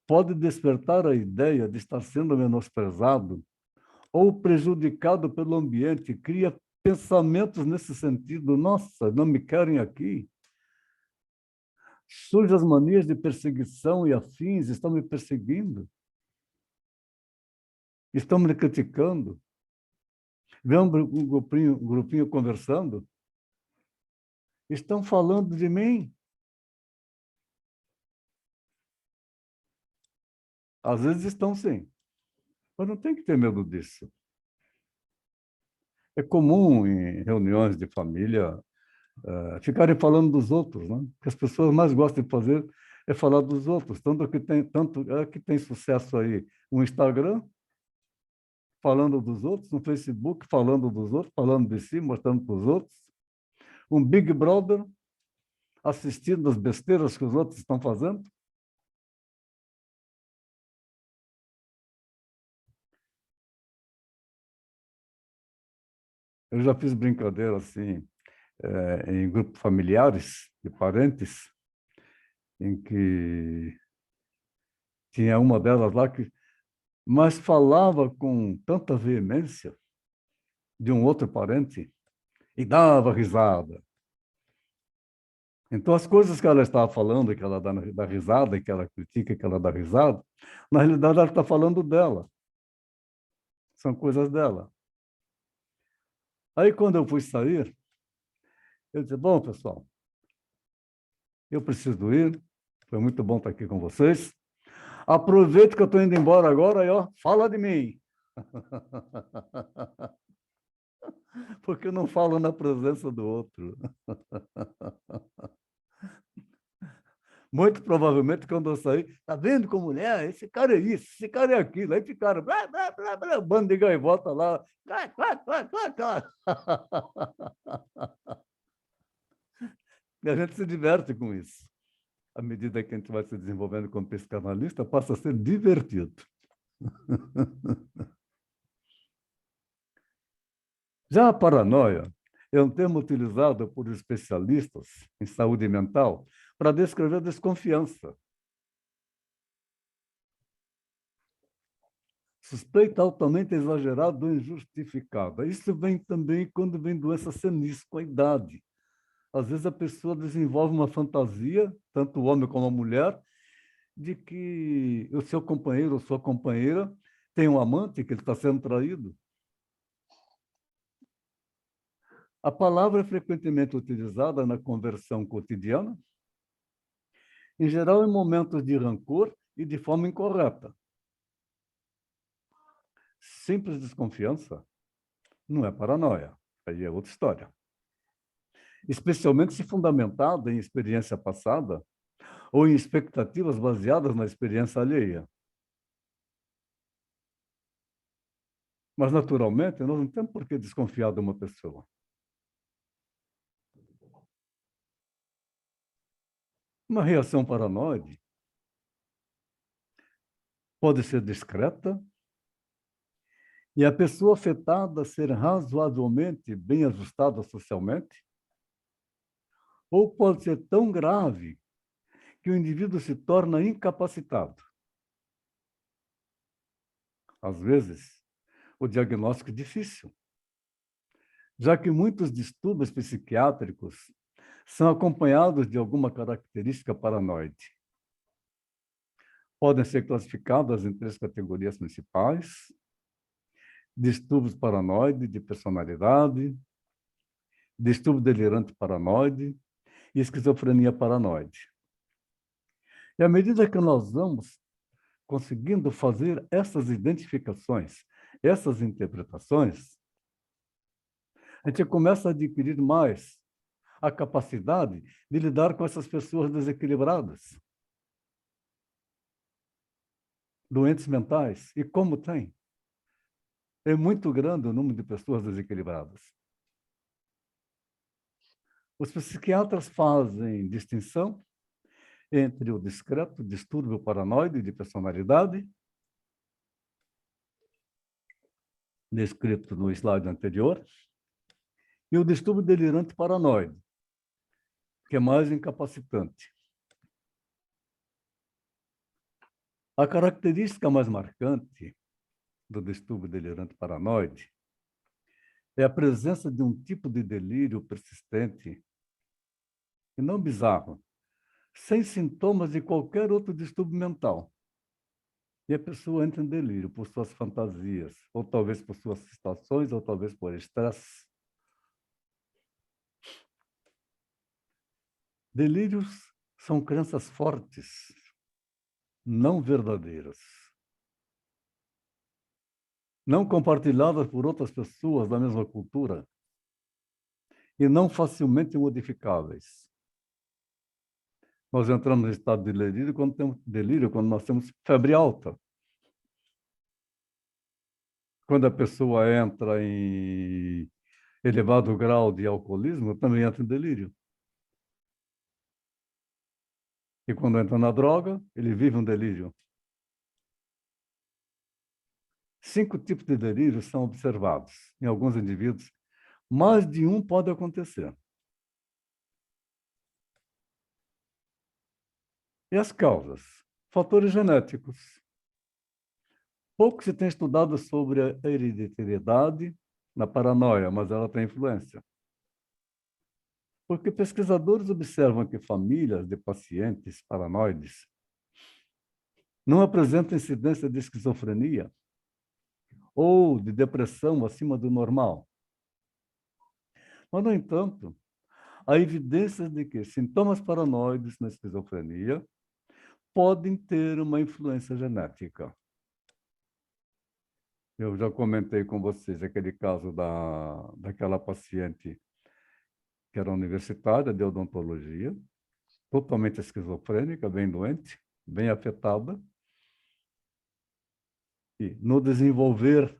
S1: pode despertar a ideia de estar sendo menosprezado ou prejudicado pelo ambiente, cria pensamentos nesse sentido. Nossa, não me querem aqui. Surgem as manias de perseguição e afins, estão me perseguindo. Estão me criticando. Vê um grupinho conversando. Estão falando de mim. Às vezes estão sim, mas não tem que ter medo disso. É comum em reuniões de família ficarem falando dos outros, né? O que as pessoas mais gostam de fazer é falar dos outros. Tanto que tem sucesso aí o Instagram, falando dos outros, no Facebook, falando dos outros, falando de si, mostrando para os outros. Um Big Brother, assistindo as besteiras que os outros estão fazendo. Eu já fiz brincadeira assim. em grupos familiares de parentes, em que tinha uma delas lá que mas falava com tanta veemência de um outro parente e dava risada. Então, as coisas que ela estava falando, que ela dá risada, que ela critica, que ela dá risada, na realidade ela está falando dela. São coisas dela. Aí, quando eu fui sair, eu disse, bom, pessoal, eu preciso ir, foi muito bom estar aqui com vocês. Aproveito que eu estou indo embora agora e, ó, fala de mim. Porque eu não falo na presença do outro. Muito provavelmente, quando eu saí, tá vendo como mulher? Esse cara é isso, esse cara é aquilo. Aí ficaram, blá, blá, blá, blá, bando de gaivota lá. Quá, quá, quá, quá, quá. E a gente se diverte com isso. À medida que a gente vai se desenvolvendo como psicanalista, passa a ser divertido. Já a paranoia é um termo utilizado por especialistas em saúde mental para descrever desconfiança, suspeita altamente exagerada ou injustificada. Isso vem também quando vem doença senis com a idade. Às vezes a pessoa desenvolve uma fantasia, tanto o homem como a mulher, de que o seu companheiro ou sua companheira tem um amante, que ele está sendo traído. A palavra é frequentemente utilizada na conversão cotidiana, em geral em momentos de rancor e de forma incorreta. Simples desconfiança não é paranoia, aí é outra história. Especialmente se fundamentada em experiência passada ou em expectativas baseadas na experiência alheia. Mas, naturalmente, nós não temos por que desconfiar de uma pessoa. Uma reação paranoide pode ser discreta e a pessoa afetada ser razoavelmente bem ajustada socialmente, ou pode ser tão grave que o indivíduo se torna incapacitado. Às vezes, o diagnóstico é difícil, já que muitos distúrbios psiquiátricos são acompanhados de alguma característica paranoide. Podem ser classificadas em 3 categorias principais: distúrbios paranoide de personalidade, distúrbio delirante paranoide e esquizofrenia paranoide. E à medida que nós vamos conseguindo fazer essas identificações, essas interpretações, a gente começa a adquirir mais a capacidade de lidar com essas pessoas desequilibradas, doentes mentais. E como tem? É muito grande o número de pessoas desequilibradas. Os psiquiatras fazem distinção entre o discreto distúrbio paranoide de personalidade, descrito no slide anterior, e o distúrbio delirante paranoide, que é mais incapacitante. A característica mais marcante do distúrbio delirante paranoide é a presença de um tipo de delírio persistente e não bizarro, sem sintomas de qualquer outro distúrbio mental. E a pessoa entra em delírio por suas fantasias, ou talvez por suas situações, ou talvez por estresse. Delírios são crenças fortes, não verdadeiras, não compartilhadas por outras pessoas da mesma cultura e não facilmente modificáveis. Nós entramos em estado de delírio quando nós temos febre alta. Quando a pessoa entra em elevado grau de alcoolismo, também entra em delírio. E quando entra na droga, ele vive um delírio. 5 tipos de delírios são observados. Em alguns indivíduos, mais de um pode acontecer. E as causas? Fatores genéticos. Pouco se tem estudado sobre a hereditariedade na paranoia, mas ela tem influência. Porque pesquisadores observam que famílias de pacientes paranoides não apresentam incidência de esquizofrenia ou de depressão acima do normal. Mas, no entanto, há evidências de que sintomas paranoides na esquizofrenia podem ter uma influência genética. Eu já comentei com vocês aquele caso daquela paciente que era universitária de odontologia, totalmente esquizofrênica, bem doente, bem afetada. E no desenvolver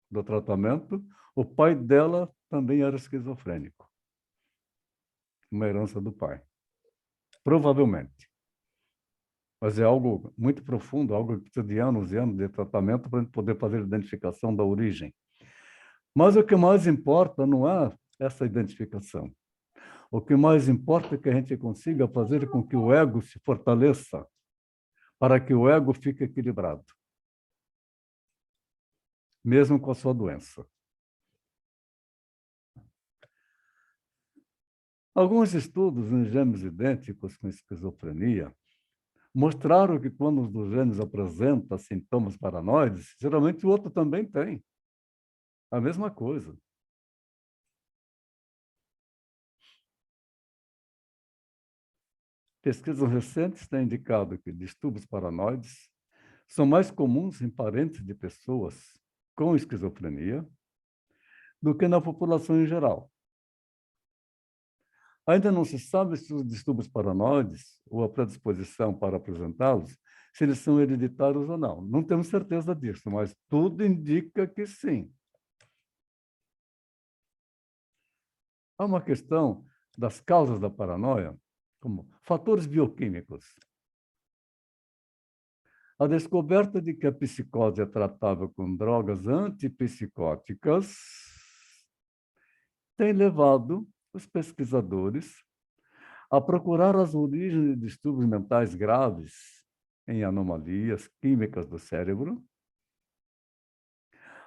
S1: do tratamento, o pai dela também era esquizofrênico. Uma herança do pai. Provavelmente. Mas é algo muito profundo, algo que precisa de anos e anos de tratamento para a gente poder fazer a identificação da origem. Mas o que mais importa não é essa identificação. O que mais importa é que a gente consiga fazer com que o ego se fortaleça, para que o ego fique equilibrado, mesmo com a sua doença. Alguns estudos em gêmeos idênticos com esquizofrenia mostraram que quando um dos gêmeos apresenta sintomas paranoides, geralmente o outro também tem. A mesma coisa. Pesquisas recentes têm indicado que distúrbios paranoides são mais comuns em parentes de pessoas com esquizofrenia do que na população em geral. Ainda não se sabe se os distúrbios paranoides ou a predisposição para apresentá-los, se eles são hereditários ou não. Não temos certeza disso, mas tudo indica que sim. Há uma questão das causas da paranoia, como fatores bioquímicos. A descoberta de que a psicose é tratável com drogas antipsicóticas tem levado os pesquisadores a procurar as origens de distúrbios mentais graves em anomalias químicas do cérebro.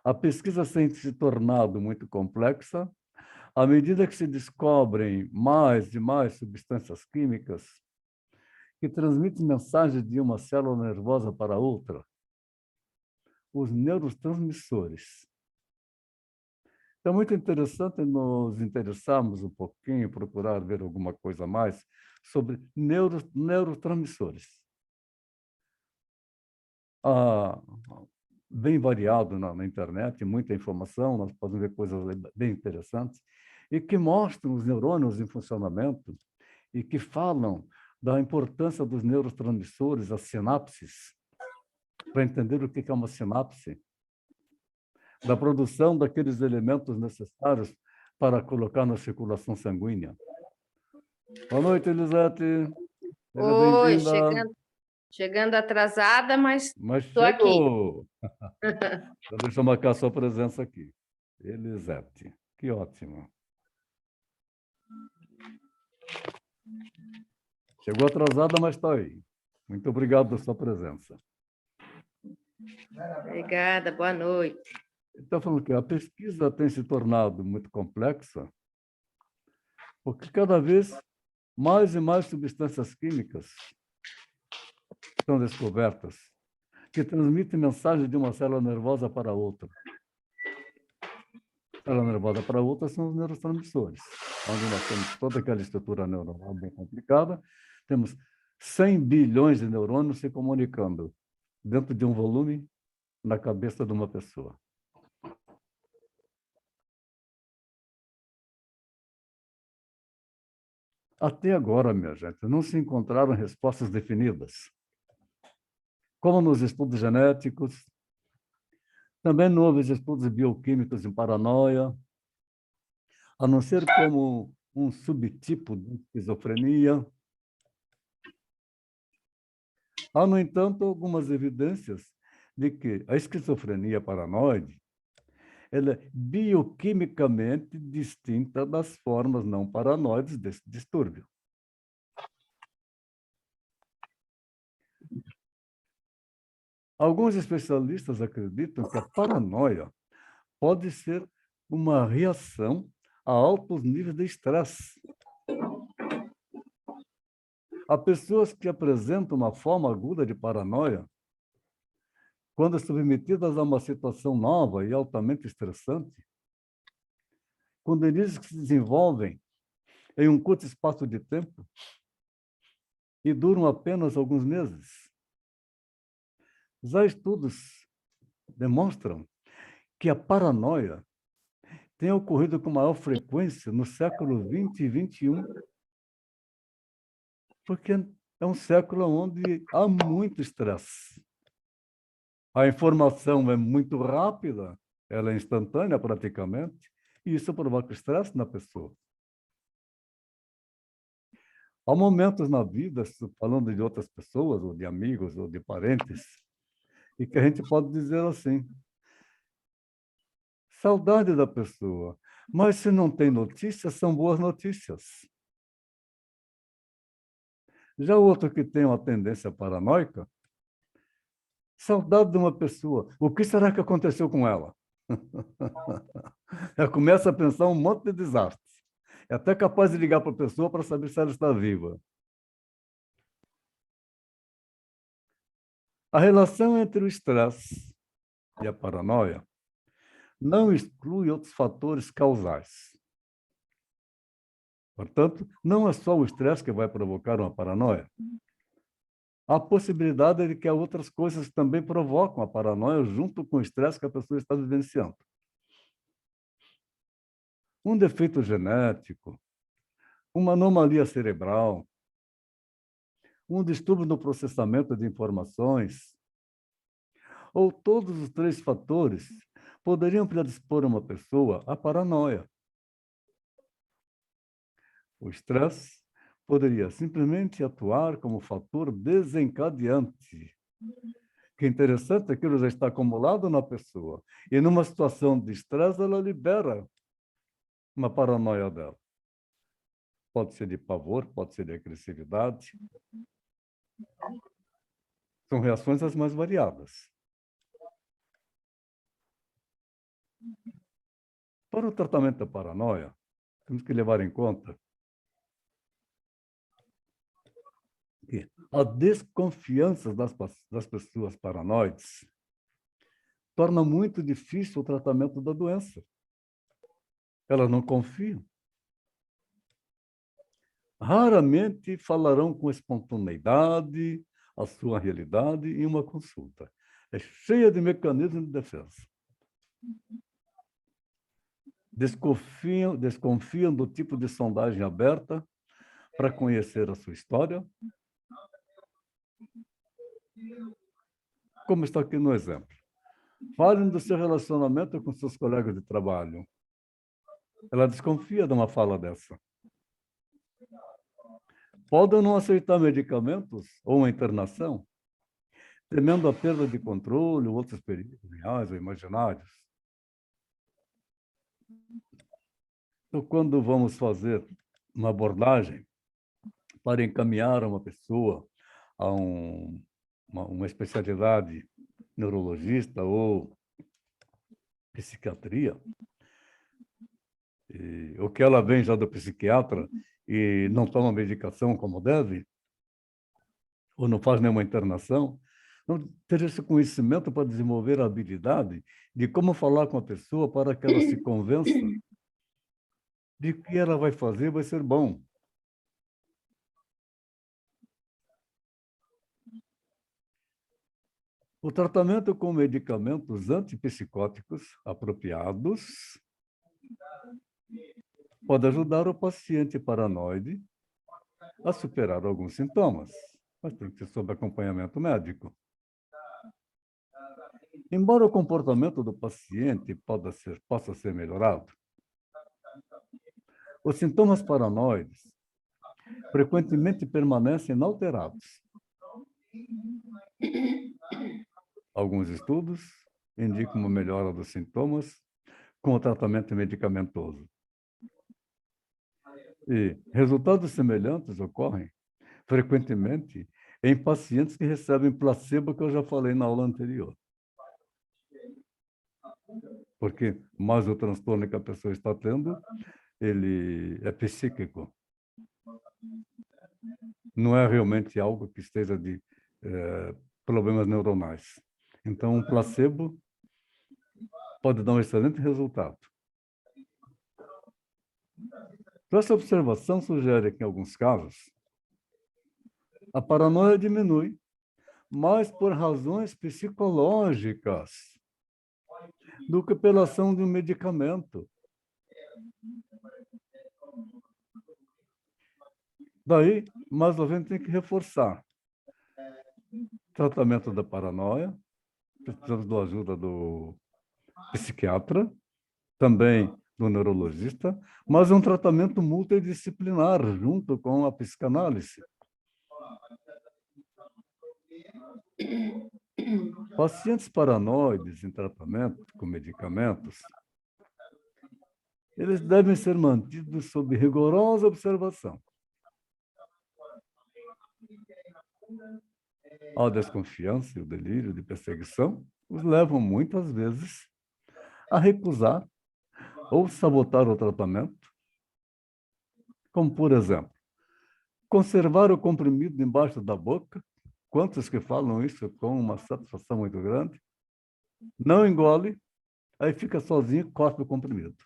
S1: A pesquisa tem se tornado muito complexa à medida que se descobrem mais e mais substâncias químicas que transmitem mensagens de uma célula nervosa para outra, os neurotransmissores. Então, é muito interessante nos interessarmos um pouquinho, procurar ver alguma coisa a mais sobre neurotransmissores. Ah, bem variado na internet, muita informação, nós podemos ver coisas bem interessantes, e que mostram os neurônios em funcionamento e que falam da importância dos neurotransmissores, as sinapses, para entender o que é uma sinapse, da produção daqueles elementos necessários para colocar na circulação sanguínea. Boa noite, Elisete. Seja
S2: Oi,
S1: bem-vinda.
S2: chegando atrasada, mas
S1: Mas
S2: estou aqui.
S1: chegou. Então, deixa eu marcar a sua presença aqui. Elisete, que ótimo. Chegou atrasada, mas está aí. Muito obrigado pela sua presença.
S2: Obrigada, boa noite.
S1: Então, falando que a pesquisa tem se tornado muito complexa, porque cada vez mais e mais substâncias químicas são descobertas que transmitem mensagem de uma célula nervosa para outra. Célula nervosa para outra são os neurotransmissores, onde nós temos toda aquela estrutura neuronal bem complicada, temos 100 bilhões de neurônios se comunicando dentro de um volume na cabeça de uma pessoa. Até agora, minha gente, não se encontraram respostas definidas. Como nos estudos genéticos, também não houve estudos bioquímicos em paranoia, a não ser como um subtipo de esquizofrenia. Há, no entanto, algumas evidências de que a esquizofrenia paranoide ela é bioquimicamente distinta das formas não paranoides desse distúrbio. Alguns especialistas acreditam que a paranoia pode ser uma reação a altos níveis de estresse. Há pessoas que apresentam uma forma aguda de paranoia quando submetidas a uma situação nova e altamente estressante, quando eles se desenvolvem em um curto espaço de tempo e duram apenas alguns meses. Já estudos demonstram que a paranoia tem ocorrido com maior frequência no século XX e XXI, porque é um século onde há muito estresse. A informação é muito rápida, ela é instantânea praticamente, e isso provoca estresse na pessoa. Há momentos na vida, falando de outras pessoas, ou de amigos, ou de parentes, e que a gente pode dizer assim, saudade da pessoa, mas se não tem notícias, são boas notícias. Já o outro que tem uma tendência paranoica, saudade de uma pessoa, o que será que aconteceu com ela? Já começa a pensar um monte de desastres. É até capaz de ligar para a pessoa para saber se ela está viva. A relação entre o estresse e a paranoia não exclui outros fatores causais. Portanto, não é só o estresse que vai provocar uma paranoia. Há possibilidade de que outras coisas também provocam a paranoia junto com o estresse que a pessoa está vivenciando. Um defeito genético, uma anomalia cerebral, um distúrbio no processamento de informações, ou todos os três fatores poderiam predispor uma pessoa à paranoia. O estresse poderia simplesmente atuar como fator desencadeante. Que interessante, aquilo já está acumulado na pessoa. E numa situação de estresse, ela libera uma paranoia dela. Pode ser de pavor, pode ser de agressividade. São reações as mais variadas. Para o tratamento da paranoia, temos que levar em conta que a desconfiança das pessoas paranoides torna muito difícil o tratamento da doença. Elas não confiam. Raramente falarão com espontaneidade a sua realidade em uma consulta. É cheia de mecanismos de defesa. Desconfiam do tipo de sondagem aberta para conhecer a sua história. Como está aqui no exemplo. Falem do seu relacionamento com seus colegas de trabalho. Ela desconfia de uma fala dessa. Podem não aceitar medicamentos ou uma internação, temendo a perda de controle ou outros perigos reais ou imaginários. Então, quando vamos fazer uma abordagem para encaminhar uma pessoa a uma especialidade neurologista ou psiquiatria, ou que ela vem já do psiquiatra e não toma medicação como deve, ou não faz nenhuma internação, não ter esse conhecimento para desenvolver a habilidade de como falar com a pessoa para que ela se convença de que ela vai fazer vai ser bom. O tratamento com medicamentos antipsicóticos apropriados pode ajudar o paciente paranoide a superar alguns sintomas, mas tem que ser sob acompanhamento médico. Embora o comportamento do paciente possa ser melhorado, os sintomas paranoides frequentemente permanecem inalterados. Alguns estudos indicam uma melhora dos sintomas com o tratamento medicamentoso. E resultados semelhantes ocorrem frequentemente em pacientes que recebem placebo, que eu já falei na aula anterior. Porque mais o transtorno que a pessoa está tendo, ele é psíquico. Não é realmente algo que esteja de problemas neuronais. Então, um placebo pode dar um excelente resultado. Então, essa observação sugere que, em alguns casos, a paranoia diminui, mas por razões psicológicas, do que pela ação de um medicamento. Daí, mais a gente tem que reforçar tratamento da paranoia, precisamos da ajuda do psiquiatra, também do neurologista, mas um tratamento multidisciplinar junto com a psicanálise. Pacientes paranoides em tratamento com medicamentos, eles devem ser mantidos sob rigorosa observação. A desconfiança e o delírio de perseguição os levam muitas vezes a recusar ou sabotar o tratamento, como, por exemplo, conservar o comprimido embaixo da boca. Quantos que falam isso com uma satisfação muito grande? Não engole, aí fica sozinho e cospe o comprimido.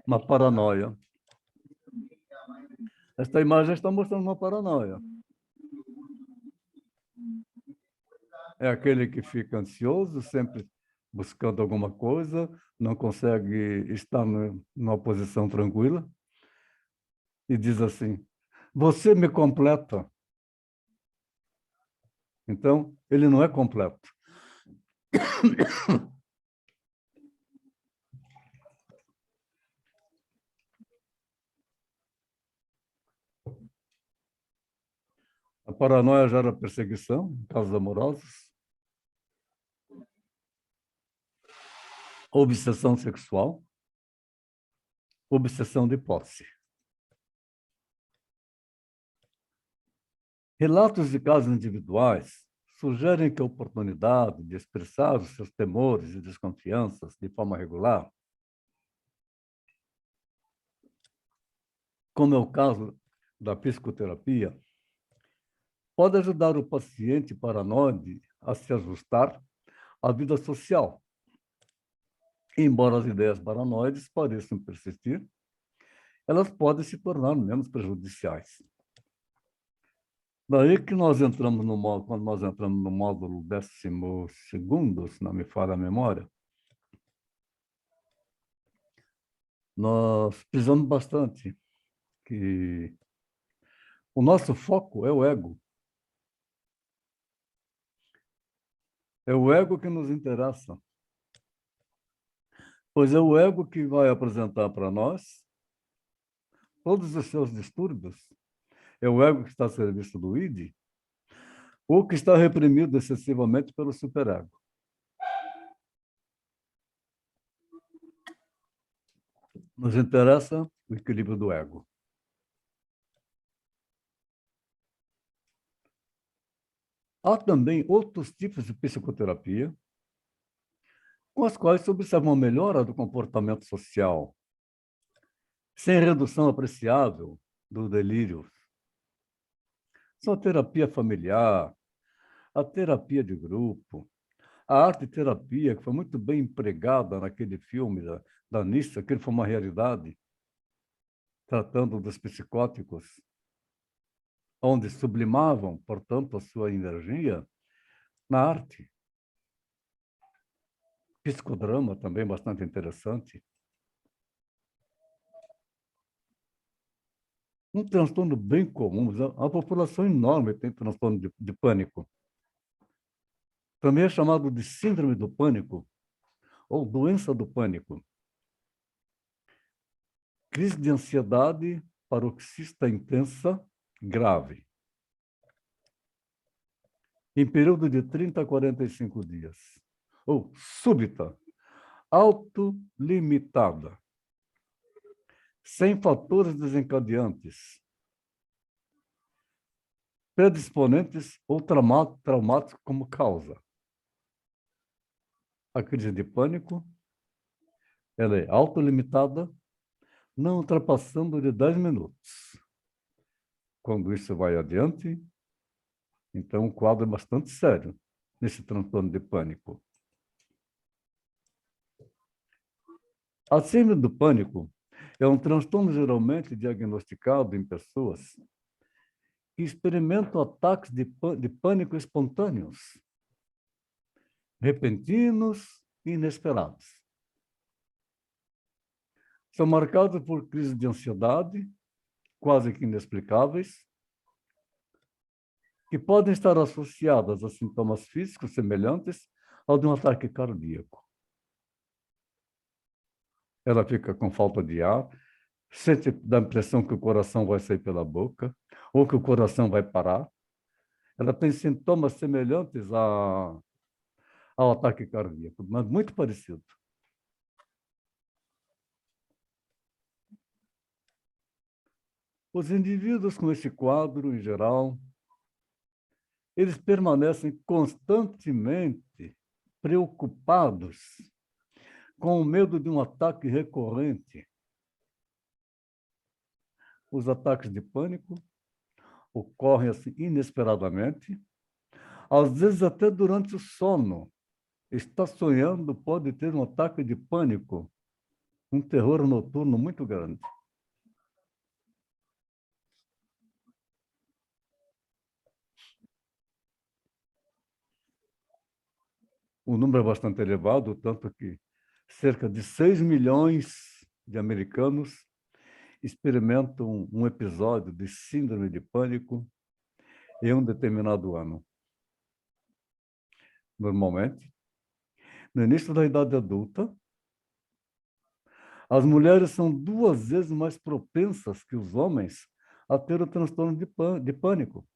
S1: Uma paranoia. Esta imagem está mostrando uma paranoia. É aquele que fica ansioso, sempre buscando alguma coisa, não consegue estar numa posição tranquila e diz assim: você me completa. Então, ele não é completo. A paranoia gera perseguição, em casos amorosos, obsessão sexual, obsessão de posse. Relatos de casos individuais sugerem que a oportunidade de expressar os seus temores e desconfianças de forma regular, como é o caso da psicoterapia, pode ajudar o paciente paranoide a se ajustar à vida social. Embora as ideias paranoides pareçam persistir, elas podem se tornar menos prejudiciais. Daí que nós entramos no módulo, quando nós entramos no módulo 12º, se não me falha a memória, nós precisamos bastante que o nosso foco é o ego. É o ego que nos interessa. Pois é o ego que vai apresentar para nós todos os seus distúrbios. É o ego que está a serviço do id, ou que está reprimido excessivamente pelo superego. Nos interessa o equilíbrio do ego. Há também outros tipos de psicoterapia com as quais se observa uma melhora do comportamento social, sem redução apreciável do delírio. São a terapia familiar, a terapia de grupo, a arte-terapia, que foi muito bem empregada naquele filme da Nietzsche, aquele foi uma realidade, tratando dos psicóticos, onde sublimavam, portanto, a sua energia na arte. Psicodrama também bastante interessante. Um transtorno bem comum, a população enorme tem transtorno de pânico. Também é chamado de síndrome do pânico ou doença do pânico. Crise de ansiedade paroxista intensa grave. Em período de 30 a 45 dias. Ou súbita, autolimitada, sem fatores desencadeantes, predisponentes ou traumáticos como causa. A crise de pânico, ela é autolimitada, não ultrapassando de 10 minutos. Quando isso vai adiante, então o quadro é bastante sério nesse transtorno de pânico. A síndrome do pânico é um transtorno geralmente diagnosticado em pessoas que experimentam ataques de pânico espontâneos, repentinos e inesperados. São marcados por crises de ansiedade, quase que inexplicáveis, que podem estar associadas a sintomas físicos semelhantes ao de um ataque cardíaco. Ela fica com falta de ar, sente a impressão que o coração vai sair pela boca, ou que o coração vai parar. Ela tem sintomas semelhantes ao ataque cardíaco, mas muito parecido. Os indivíduos com esse quadro, em geral, eles permanecem constantemente preocupados com o medo de um ataque recorrente. Os ataques de pânico ocorrem assim inesperadamente, às vezes até durante o sono. Está sonhando, pode ter um ataque de pânico, um terror noturno muito grande. O número é bastante elevado, tanto que cerca de 6 milhões de americanos experimentam um episódio de síndrome de pânico em um determinado ano. Normalmente, no início da idade adulta, as mulheres são 2 vezes mais propensas que os homens a ter o transtorno de pânico.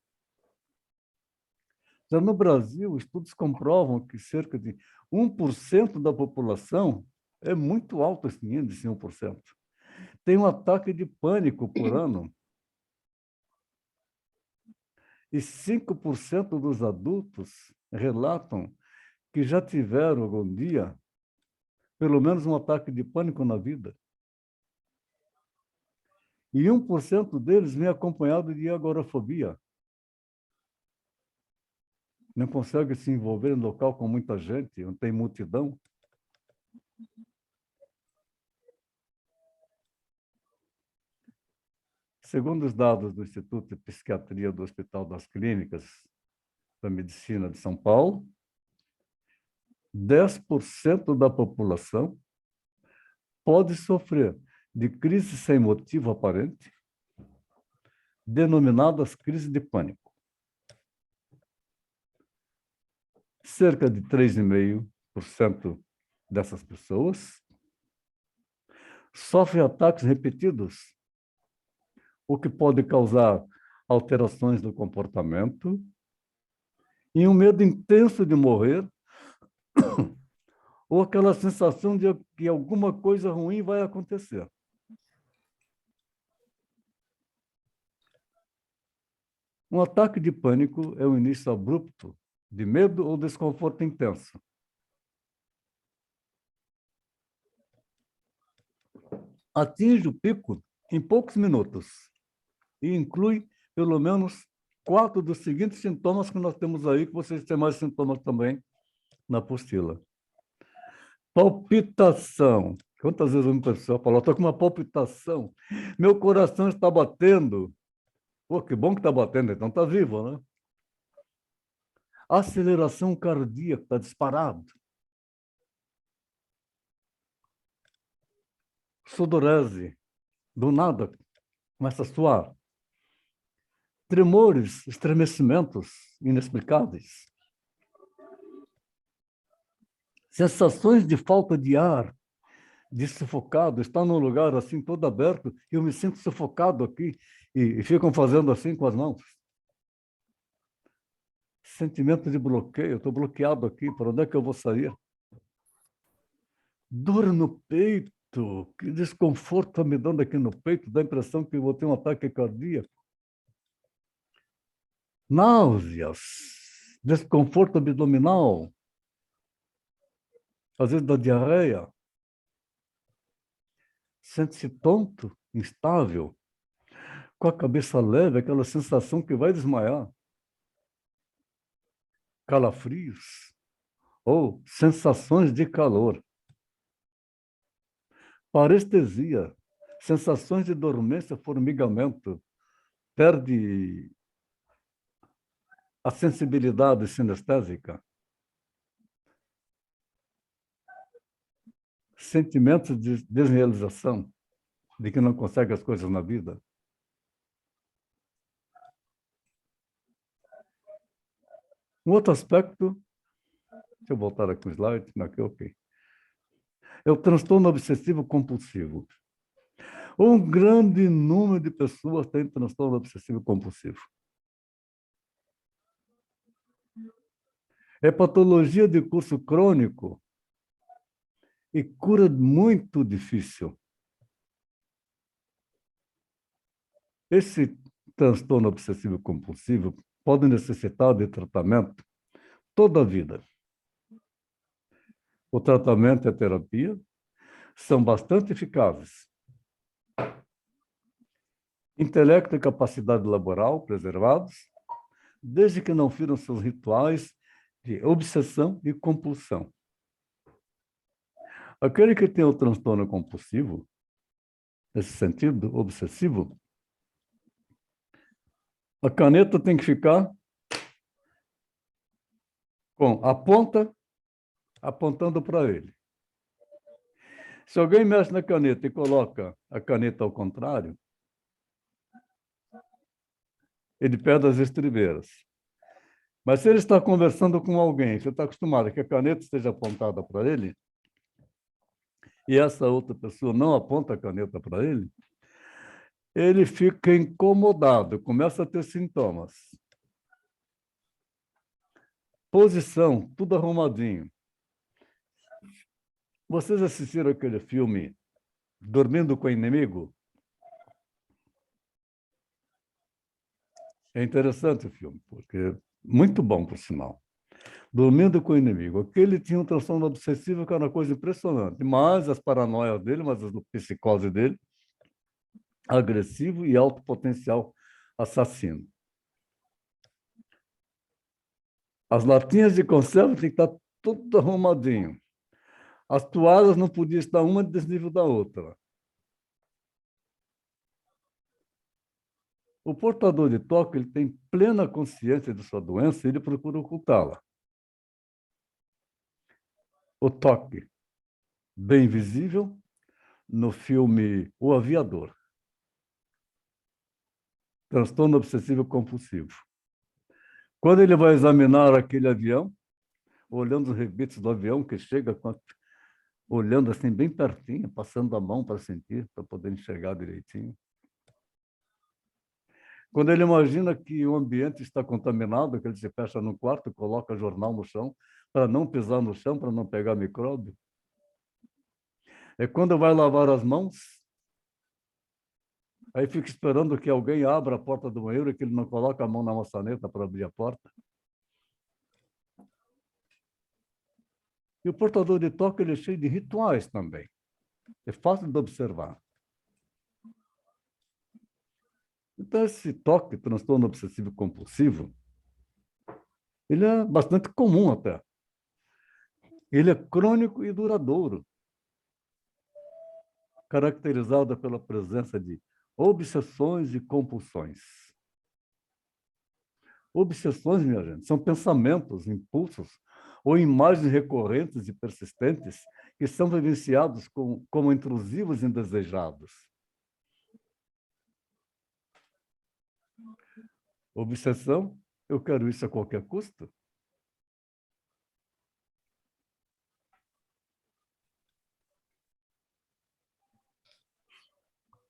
S1: Já no Brasil, estudos comprovam que cerca de 1% da população, é muito alto esse índice, 1%, tem um ataque de pânico por ano. E 5% dos adultos relatam que já tiveram algum dia pelo menos um ataque de pânico na vida. E 1% deles vem acompanhado de agorafobia. Não consegue se envolver em local com muita gente, não tem multidão. Segundo os dados do Instituto de Psiquiatria do Hospital das Clínicas da Medicina de São Paulo, 10% da população pode sofrer de crise sem motivo aparente, denominadas crises de pânico. Cerca de 3,5% dessas pessoas sofrem ataques repetidos, o que pode causar alterações do comportamento e um medo intenso de morrer, ou aquela sensação de que alguma coisa ruim vai acontecer. Um ataque de pânico é o início abrupto de medo ou desconforto intenso. Atinge o pico em poucos minutos e inclui pelo menos 4 dos seguintes sintomas que nós temos aí, que vocês têm mais sintomas também na apostila. Palpitação. Quantas vezes uma pessoa fala, estou com uma palpitação, meu coração está batendo. Pô, que bom que está batendo, então está vivo, né? Aceleração cardíaca, está disparado. Sudorese, do nada, começa a suar. Tremores, estremecimentos inexplicáveis. Sensações de falta de ar, de sufocado, está num lugar assim todo aberto e eu me sinto sufocado aqui e ficam fazendo assim com as mãos. Sentimento de bloqueio, estou bloqueado aqui, para onde é que eu vou sair? Dor no peito, que desconforto está me dando aqui no peito, dá a impressão que eu vou ter um ataque cardíaco. Náuseas, desconforto abdominal, às vezes da diarreia. Sente-se tonto, instável, com a cabeça leve, aquela sensação que vai desmaiar. Calafrios ou sensações de calor. Parestesia, sensações de dormência, formigamento, perde a sensibilidade sinestésica, sentimentos de desrealização, de que não consegue as coisas na vida. Um outro aspecto, deixa eu voltar aqui o slide, aqui, ok. É o transtorno obsessivo compulsivo. Um grande número de pessoas tem transtorno obsessivo compulsivo. É patologia de curso crônico e cura muito difícil. Esse transtorno obsessivo compulsivo pode necessitar de tratamento toda a vida. O tratamento e a terapia são bastante eficazes. Intelecto e capacidade laboral preservados, desde que não firam seus rituais de obsessão e compulsão. Aquele que tem o transtorno compulsivo, nesse sentido, obsessivo, a caneta tem que ficar com a ponta apontando para ele. Se alguém mexe na caneta e coloca a caneta ao contrário, ele perde as estribeiras. Mas se ele está conversando com alguém, você está acostumado que a caneta esteja apontada para ele, e essa outra pessoa não aponta a caneta para ele fica incomodado, começa a ter sintomas. Posição, tudo arrumadinho. Vocês assistiram aquele filme Dormindo com o Inimigo? É interessante o filme, porque muito bom, por sinal. Dormindo com o Inimigo. Aquele tinha um transtorno obsessivo que era uma coisa impressionante, mas as paranoias dele, mas a psicose dele, agressivo e alto potencial assassino. As latinhas de conserva tem que estar tudo arrumadinho. As toalhas não podiam estar uma de desnível da outra. O portador de toque ele tem plena consciência de sua doença e ele procura ocultá-la. O toque, bem visível no filme O Aviador. Transtorno obsessivo compulsivo. Quando ele vai examinar aquele avião, olhando os rebites do avião, que chega olhando assim bem pertinho, passando a mão para sentir, para poder enxergar direitinho. Quando ele imagina que o ambiente está contaminado, que ele se fecha no quarto, coloca jornal no chão, para não pisar no chão, para não pegar micróbio. É quando vai lavar as mãos, aí fica esperando que alguém abra a porta do banheiro e que ele não coloca a mão na maçaneta para abrir a porta. E o portador de toque ele é cheio de rituais também. É fácil de observar. Então, esse toque, transtorno obsessivo compulsivo, ele é bastante comum até. Ele é crônico e duradouro, caracterizado pela presença de obsessões e compulsões. Obsessões, minha gente, são pensamentos, impulsos ou imagens recorrentes e persistentes que são vivenciados como intrusivos e indesejados. Obsessão, eu quero isso a qualquer custo.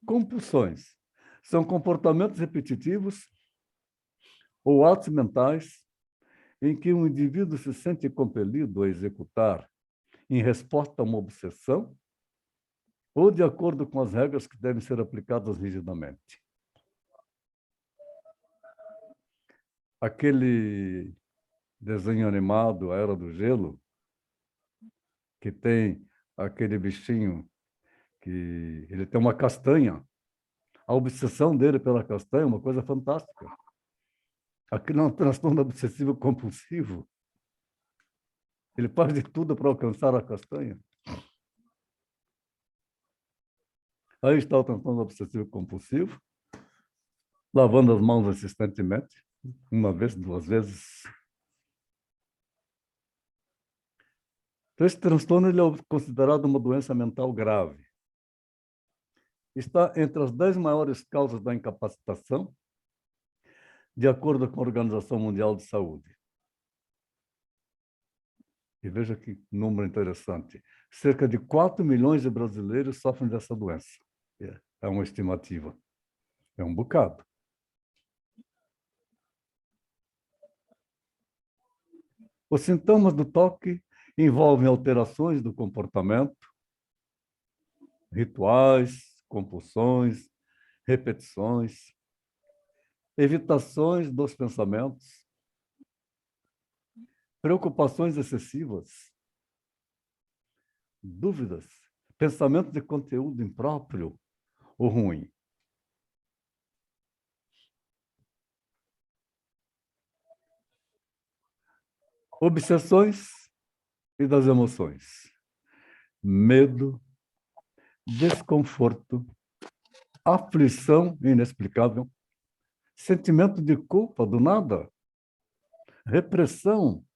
S1: Compulsões são comportamentos repetitivos ou atos mentais em que um indivíduo se sente compelido a executar em resposta a uma obsessão ou de acordo com as regras que devem ser aplicadas rigidamente. Aquele desenho animado, A Era do Gelo, que tem aquele bichinho que ele tem uma castanha. A obsessão dele pela castanha é uma coisa fantástica. Aquilo é um transtorno obsessivo compulsivo. Ele faz de tudo para alcançar a castanha. Aí está o transtorno obsessivo compulsivo, lavando as mãos insistentemente, uma vez, duas vezes. Então, esse transtorno ele é considerado uma doença mental grave. Está entre as 10 maiores causas da incapacitação, de acordo com a Organização Mundial de Saúde. E veja que número interessante. Cerca de 4 milhões de brasileiros sofrem dessa doença. É uma estimativa. É um bocado. Os sintomas do toque envolvem alterações do comportamento, rituais, compulsões, repetições, evitações dos pensamentos, preocupações excessivas, dúvidas, pensamento de conteúdo impróprio ou ruim. Obsessões e das emoções. Medo, desconforto, aflição inexplicável, sentimento de culpa do nada, repressão.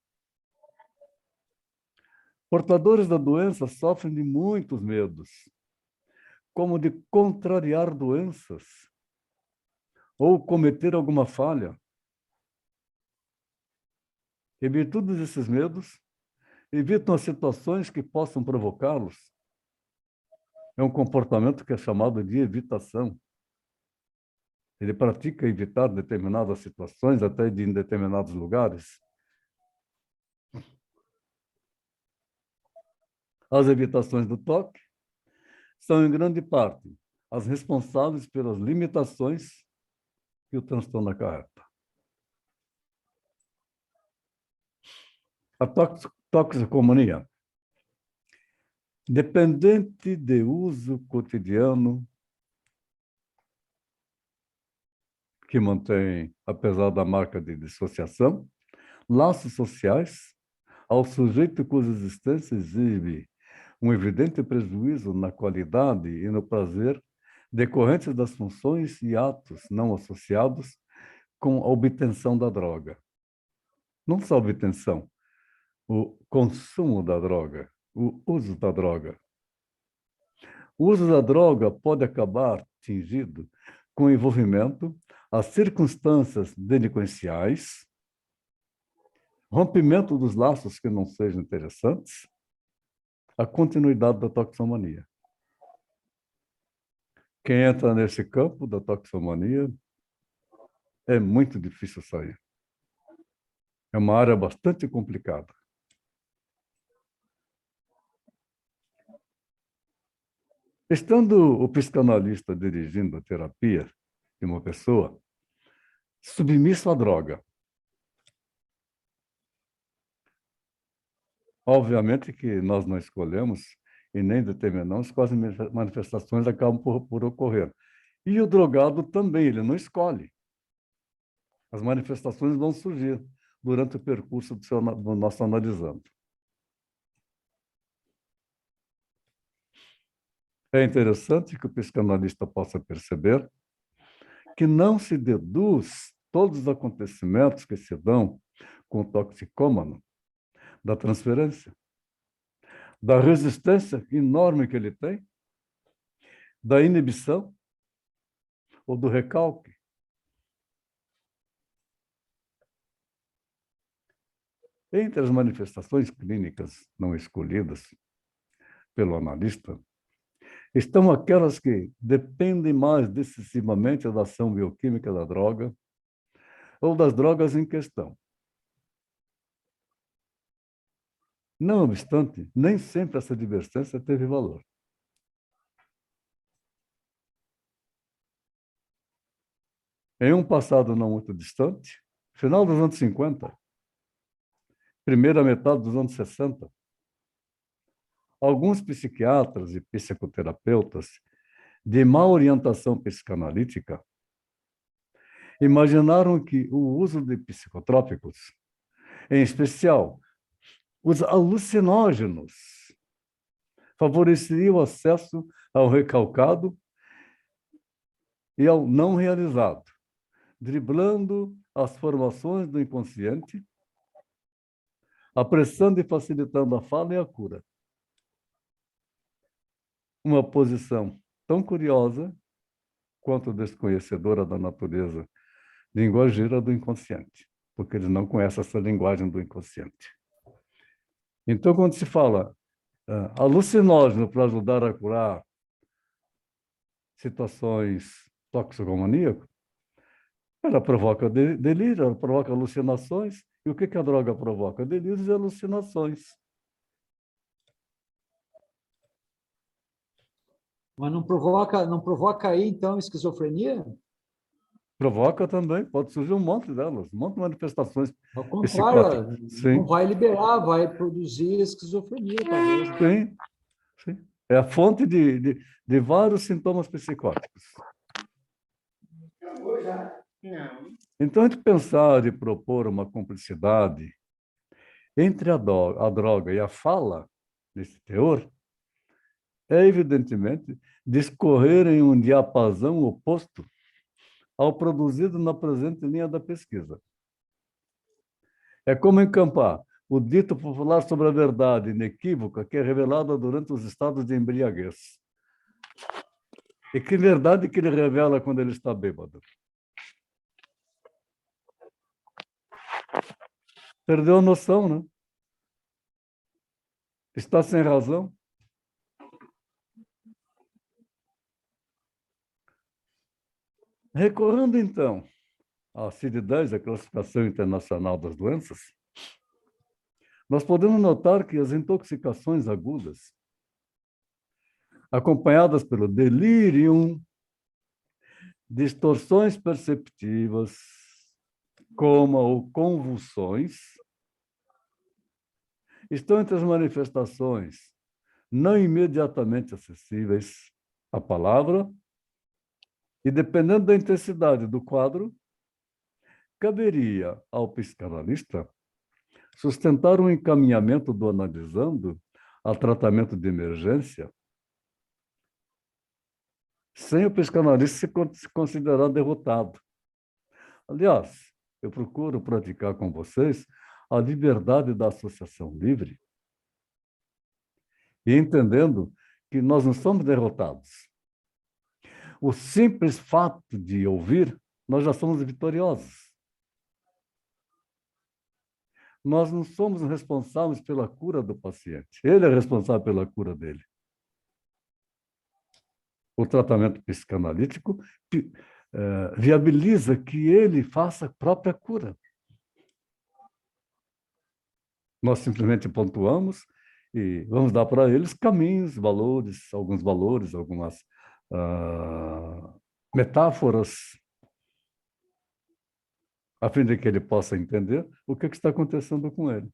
S1: Portadores da doença sofrem de muitos medos, como de contrariar doenças ou cometer alguma falha. Em virtude desses medos, evitam as situações que possam provocá-los. É um comportamento que é chamado de evitação. Ele pratica evitar determinadas situações, até de em determinados lugares. As evitações do toque são, em grande parte, as responsáveis pelas limitações que o transtorno acarreta. A toxicomania. Dependente de uso cotidiano que mantém, apesar da marca de dissociação, laços sociais ao sujeito cuja existência exibe um evidente prejuízo na qualidade e no prazer decorrentes das funções e atos não associados com a obtenção da droga. Não só a obtenção, o consumo da droga, o uso da droga. O uso da droga pode acabar tingido com envolvimento às circunstâncias delinquenciais, rompimento dos laços que não sejam interessantes, a continuidade da toxicomania. Quem entra nesse campo da toxicomania é muito difícil sair. É uma área bastante complicada. Estando o psicanalista dirigindo a terapia de uma pessoa, submisso à droga, obviamente que nós não escolhemos e nem determinamos quais manifestações acabam por ocorrer. E o drogado também, ele não escolhe. As manifestações vão surgir durante o percurso do nosso analisando. É interessante que o psicanalista possa perceber que não se deduz todos os acontecimentos que se dão com o toxicômano da transferência, da resistência enorme que ele tem, da inibição ou do recalque. Entre as manifestações clínicas não escolhidas pelo analista, estão aquelas que dependem mais decisivamente da ação bioquímica da droga ou das drogas em questão. Não obstante, nem sempre essa divergência teve valor. Em um passado não muito distante, final dos anos 50, primeira metade dos anos 60, alguns psiquiatras e psicoterapeutas de má orientação psicanalítica imaginaram que o uso de psicotrópicos, em especial os alucinógenos, favoreceria o acesso ao recalcado e ao não realizado, driblando as formações do inconsciente, apressando e facilitando a fala e a cura. Uma posição tão curiosa quanto desconhecedora da natureza linguageira do inconsciente, porque eles não conhecem essa linguagem do inconsciente. Então, quando se fala alucinógeno para ajudar a curar situações toxicomaníacas, ela provoca delírio, ela provoca alucinações. E o que a droga provoca? Delírios e alucinações.
S3: Mas não provoca aí, então, esquizofrenia?
S1: Provoca também, pode surgir um monte delas, um monte de manifestações
S3: Ao contrário,
S1: psicóticas.
S3: não
S1: Sim,
S3: vai liberar, vai produzir esquizofrenia, talvez.
S1: sim, sim. É a fonte de vários sintomas psicóticos.
S2: Não.
S1: Então, a gente pensar e propor uma cumplicidade entre a droga e a fala desse teor é, evidentemente, discorrer em um diapasão oposto ao produzido na presente linha da pesquisa. É como encampar o dito popular sobre a verdade inequívoca que é revelada durante os estados de embriaguez. E que verdade que ele revela quando ele está bêbado? Perdeu a noção, né? Está sem razão. Recorrendo, então, à CID-10, a Classificação Internacional das Doenças, nós podemos notar que as intoxicações agudas, acompanhadas pelo delírio, distorções perceptivas, coma ou convulsões, estão entre as manifestações não imediatamente acessíveis à palavra e, dependendo da intensidade do quadro, caberia ao psicanalista sustentar um encaminhamento do analisando a tratamento de emergência sem o psicanalista se considerar derrotado. Aliás, eu procuro praticar com vocês a liberdade da associação livre e entendendo que nós não somos derrotados. O simples fato de ouvir, nós já somos vitoriosos. Nós não somos responsáveis pela cura do paciente. Ele é responsável pela cura dele. O tratamento psicanalítico viabiliza que ele faça a própria cura. Nós simplesmente pontuamos e vamos dar para eles caminhos, alguns valores, algumas metáforas, a fim de que ele possa entender o que está acontecendo com ele.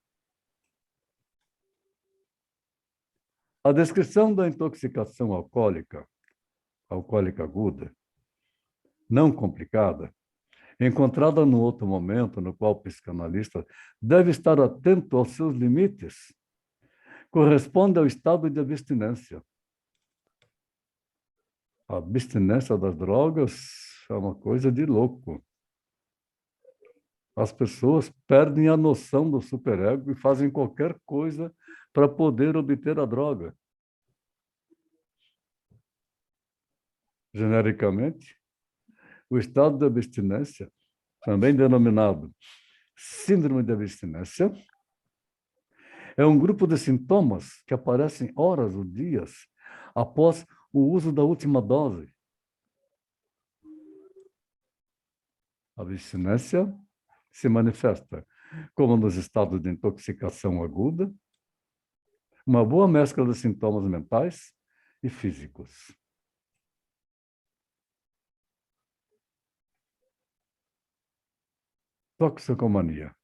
S1: A descrição da intoxicação alcoólica aguda, não complicada, encontrada no outro momento no qual o psicanalista deve estar atento aos seus limites, corresponde ao estado de abstinência. A abstinência das drogas é uma coisa de louco. As pessoas perdem a noção do superego e fazem qualquer coisa para poder obter a droga. Genericamente, o estado de abstinência, também denominado síndrome de abstinência, é um grupo de sintomas que aparecem horas ou dias após o uso da última dose. A abstinência se manifesta como nos estados de intoxicação aguda, uma boa mescla de sintomas mentais e físicos. toxicomania.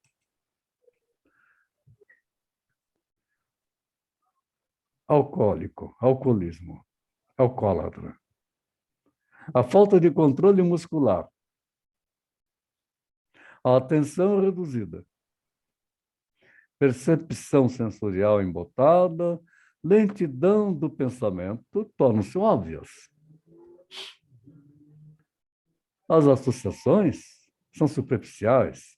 S1: Alcoólico, alcoolismo, alcoólatra. A falta de controle muscular. A atenção reduzida. Percepção sensorial embotada, lentidão do pensamento tornam-se óbvias. As associações são superficiais.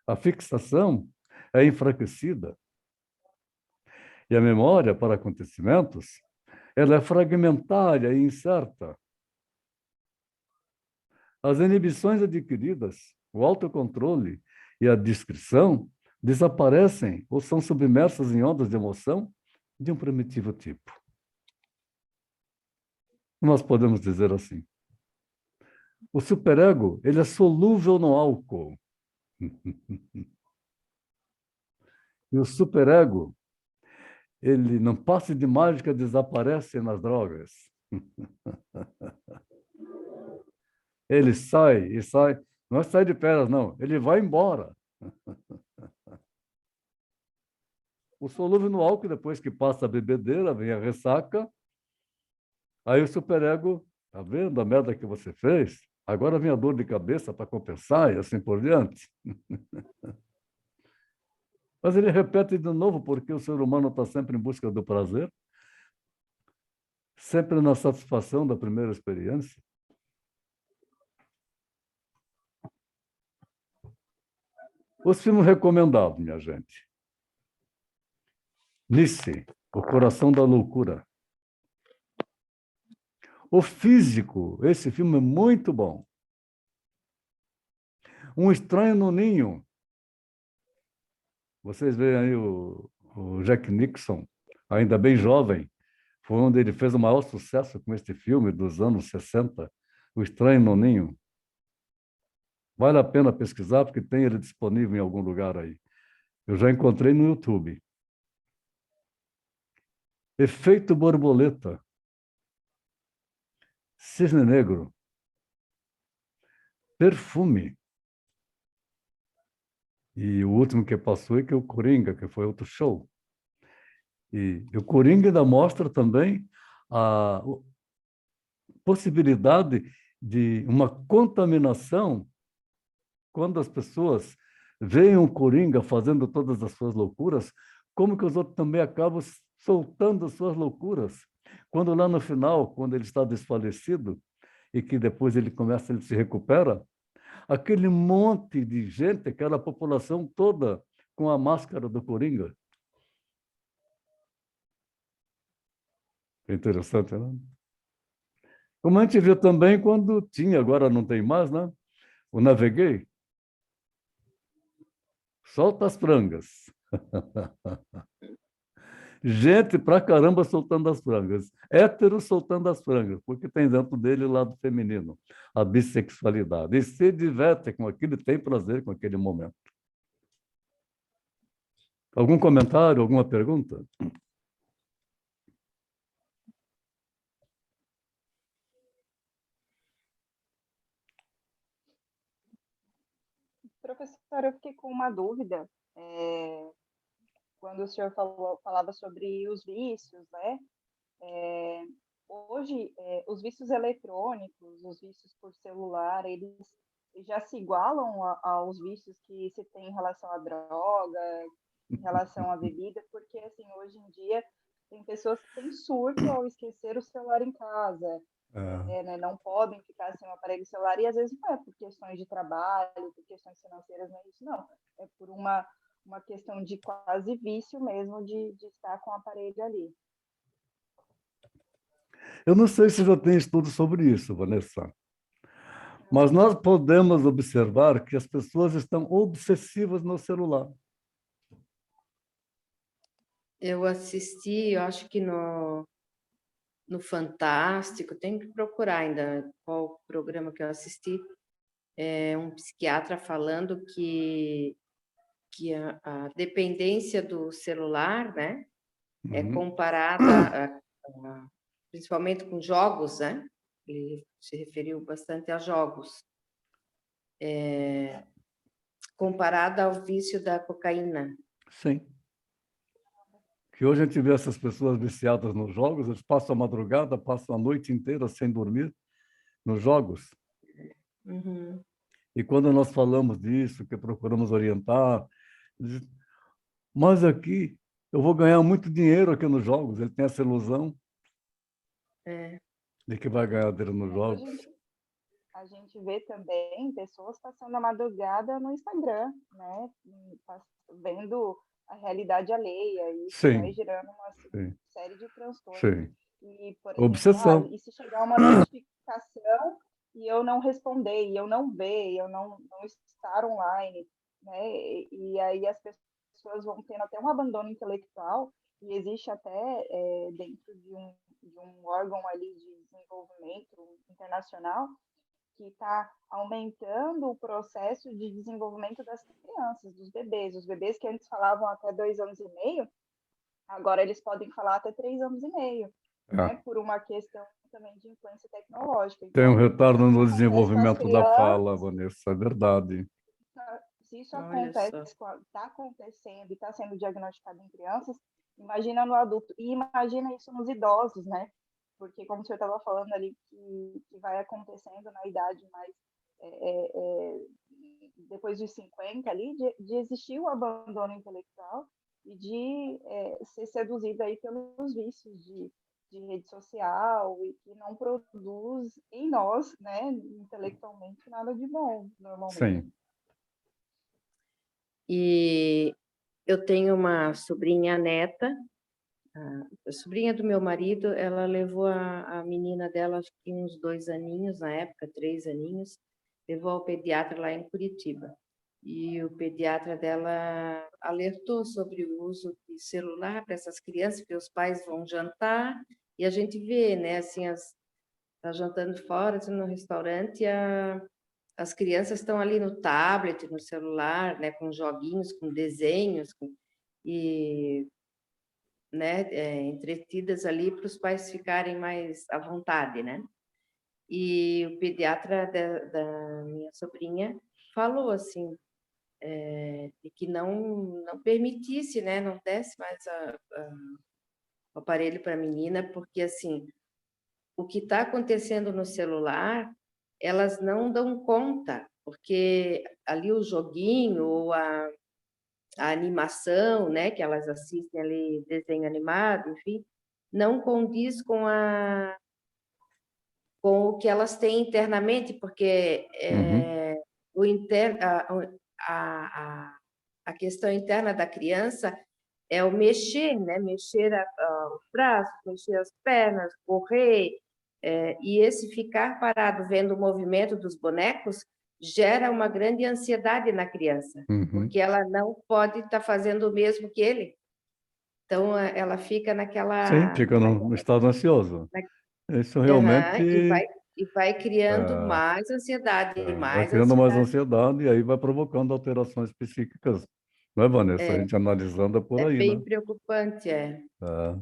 S1: A fixação é enfraquecida. E a memória para acontecimentos, ela é fragmentária e incerta. As inibições adquiridas, o autocontrole e a discrição desaparecem ou são submersas em ondas de emoção de um primitivo tipo. Nós podemos dizer assim: o superego, ele é solúvel no álcool. E o superego, ele não passa de mágica, desaparece nas drogas. Ele sai e sai, não é sair de férias, não, ele vai embora. O solúvel no álcool, depois que passa a bebedeira, vem a ressaca, aí o superego, tá vendo a merda que você fez? Agora vem a dor de cabeça para compensar e assim por diante. Mas ele repete de novo, porque o ser humano está sempre em busca do prazer, sempre na satisfação da primeira experiência. Os filmes recomendados, minha gente. Nice, O Coração da Loucura. O Físico, esse filme é muito bom. Um Estranho no Ninho. Vocês veem aí o Jack Nixon, ainda bem jovem, foi onde ele fez o maior sucesso com este filme dos anos 60, O Estranho no Ninho. Vale a pena pesquisar, porque tem ele disponível em algum lugar aí. Eu já encontrei no YouTube. Efeito Borboleta. Cisne Negro. Perfume. E o último que passou é que é o Coringa, que foi outro show. E o Coringa ainda mostra também a possibilidade de uma contaminação quando as pessoas veem um Coringa fazendo todas as suas loucuras, como que os outros também acabam soltando as suas loucuras. Quando lá no final, quando ele está desfalecido, e que depois ele se recupera, aquele monte de gente, aquela população toda com a máscara do Coringa. É interessante, né? Como a gente viu também quando tinha, agora não tem mais, né? O Naveguei. Solta as frangas. Gente pra caramba soltando as frangas. Hétero soltando as frangas, porque tem dentro dele o lado feminino, a bissexualidade. E se diverte com aquilo e tem prazer com aquele momento. Algum comentário, alguma pergunta?
S4: Professor, eu fiquei com uma dúvida. Quando o senhor falava sobre os vícios, né? Hoje, os vícios eletrônicos, os vícios por celular, eles já se igualam aos vícios que se tem em relação à droga, em relação à bebida, porque, assim, hoje em dia, tem pessoas que têm surto ao esquecer o celular em casa, né? Não podem ficar sem o aparelho celular, e às vezes não é por questões de trabalho, por questões financeiras, não é isso, não. É por uma questão de quase vício mesmo de estar com o aparelho ali.
S1: Eu não sei se já tem estudo sobre isso, Vanessa, mas nós podemos observar que as pessoas estão obsessivas no celular.
S2: Eu assisti, eu acho que no Fantástico, tenho que procurar ainda qual programa que eu assisti, um psiquiatra falando que a dependência do celular, né, é comparada principalmente com jogos, né? Ele se referiu bastante a jogos. comparado ao vício da cocaína.
S1: Sim. Que hoje a gente vê essas pessoas viciadas nos jogos, eles passam a madrugada, passam a noite inteira sem dormir nos jogos.
S2: Uhum.
S1: E quando nós falamos disso, que procuramos orientar, diz, mas aqui eu vou ganhar muito dinheiro aqui nos jogos. Ele tem essa ilusão
S2: É.
S1: de que vai ganhar dinheiro nos
S4: Aí
S1: jogos.
S4: a gente vê também pessoas passando a madrugada no Instagram, né? Vendo a realidade alheia, e isso vai
S1: Sim,
S4: gerando uma
S1: sim,
S4: série de transtornos.
S1: sim.
S4: E, por exemplo,
S1: Obsessão.
S4: e se chegar uma notificação e eu não responder, e eu não ver, e eu não estar online, né? E aí as pessoas vão tendo até um abandono intelectual, e existe até dentro de um órgão ali de desenvolvimento internacional que está aumentando o processo de desenvolvimento das crianças, dos bebês. Os bebês que antes falavam até 2 anos e meio, agora eles podem falar até 3 anos e meio, né?
S1: É.
S4: Por uma questão também de influência tecnológica.
S1: Tem um
S4: Então, se
S1: retardo
S4: isso
S1: no
S4: acontece com as
S1: desenvolvimento da fala,
S4: crianças,
S1: Vanessa, é verdade.
S4: se isso
S2: Olha
S4: acontece,
S2: só.
S4: está acontecendo e está sendo diagnosticado em crianças, imagina no adulto. E imagina isso nos idosos, né? Porque, como o senhor estava falando ali, que vai acontecendo na idade mais depois dos 50 ali, de existir o abandono intelectual e de ser seduzido aí pelos vícios de rede social, e que não produz em nós, né, intelectualmente, nada de bom, normalmente.
S1: Sim.
S2: E eu tenho uma sobrinha neta, a sobrinha do meu marido, ela levou a menina dela, acho que uns 2 aninhos, na época, 3 aninhos, levou ao pediatra lá em Curitiba. E o pediatra dela alertou sobre o uso de celular para essas crianças, porque os pais vão jantar, e a gente vê, né, assim, tá jantando fora, assim, no restaurante, e as crianças estão ali no tablet, no celular, né, com joguinhos, com desenhos, e, né, entretidas ali para os pais ficarem mais à vontade, né? E o pediatra da minha sobrinha falou assim, de que não permitisse, né, não desse mais o aparelho para a menina, porque assim, o que está acontecendo no celular, elas não dão conta, porque ali o joguinho ou a animação, né, que elas assistem ali, desenho animado, enfim, não condiz com o que elas têm internamente, porque
S1: Uhum.
S2: o inter, a questão interna da criança é o mexer, né? Mexer os braços, mexer as pernas, correr, e esse ficar parado vendo o movimento dos bonecos gera uma grande ansiedade na criança,
S1: Uhum.
S2: porque ela não pode estar fazendo o mesmo que ele. Então, ela fica
S1: Sim,
S2: naquela...
S1: fica no estado ansioso. Isso
S2: Aham,
S1: realmente
S2: e vai criando
S1: é,
S2: mais ansiedade,
S1: vai
S2: mais
S1: criando mais
S2: ansiedade.
S1: ansiedade e aí vai provocando alterações psíquicas. Não é, Vanessa? A
S2: É,
S1: gente analisando é por
S2: é
S1: aí, né?
S2: bem preocupante, é.
S1: É.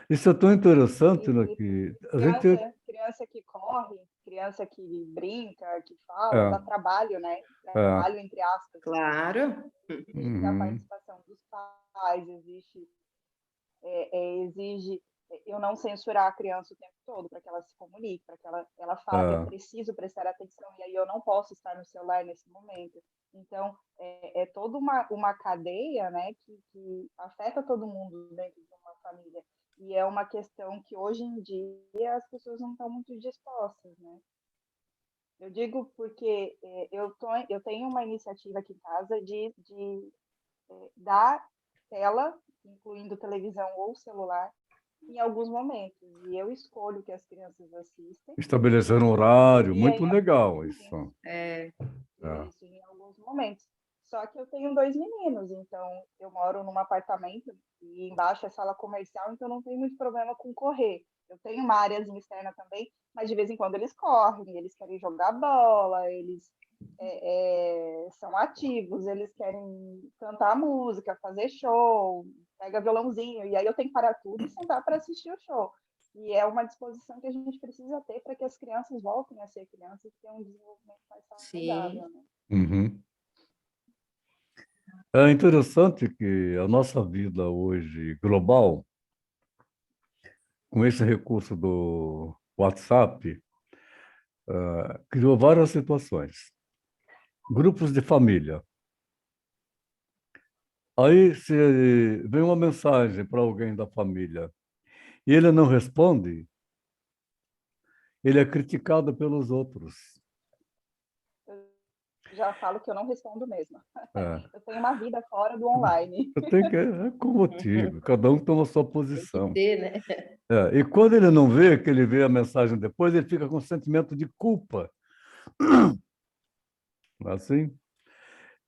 S1: Isso é tão interessante, né,
S4: E
S1: que a gente...
S4: criança que corre, criança que brinca, que fala,
S1: É,
S4: dá trabalho, né?
S1: é.
S4: Trabalho entre aspas.
S2: Claro.
S4: Existe a
S1: Uhum,
S4: participação dos pais, exige eu não censurar a criança o tempo todo, para que ela se comunique, para que ela fale, eu
S1: é.
S4: preciso prestar atenção, e aí eu não posso estar no celular nesse momento. Então, é toda uma cadeia, né, que afeta todo mundo dentro de uma família. E é uma questão que hoje em dia as pessoas não estão muito dispostas, né? Eu digo porque eu tenho uma iniciativa aqui em casa de dar tela, incluindo televisão ou celular, em alguns momentos. E eu escolho o que as crianças assistem,
S1: Estabelecer um
S4: e
S1: horário, muito
S4: em alguns
S1: legal isso.
S4: momentos.
S2: É,
S1: É.
S4: Isso, em alguns momentos. Só que eu tenho 2 meninos, então eu moro num apartamento e embaixo é sala comercial, então não tem muito problema com correr. Eu tenho uma áreazinha externa também, mas de vez em quando eles correm, eles querem jogar bola, eles são ativos, eles querem cantar música, fazer show, pega violãozinho, e aí eu tenho que parar tudo e sentar para assistir o show. E é uma disposição que a gente precisa ter para que as crianças voltem a ser crianças e tenham um desenvolvimento mais
S2: Sim.
S4: saudável, né?
S1: Uhum. É interessante que a nossa vida hoje global, com esse recurso do WhatsApp, criou várias situações. Grupos de família. Aí, se vem uma mensagem para alguém da família e ele não responde, ele é criticado pelos outros.
S4: Eu já falo que eu não respondo mesmo.
S1: É.
S4: Eu tenho uma vida fora do online.
S1: Eu tenho que, é com motivo, cada um toma a sua
S2: Tem que
S1: posição.
S2: ter, né?
S1: É, e quando ele não vê, que ele vê a mensagem depois, ele fica com sentimento de culpa. Assim,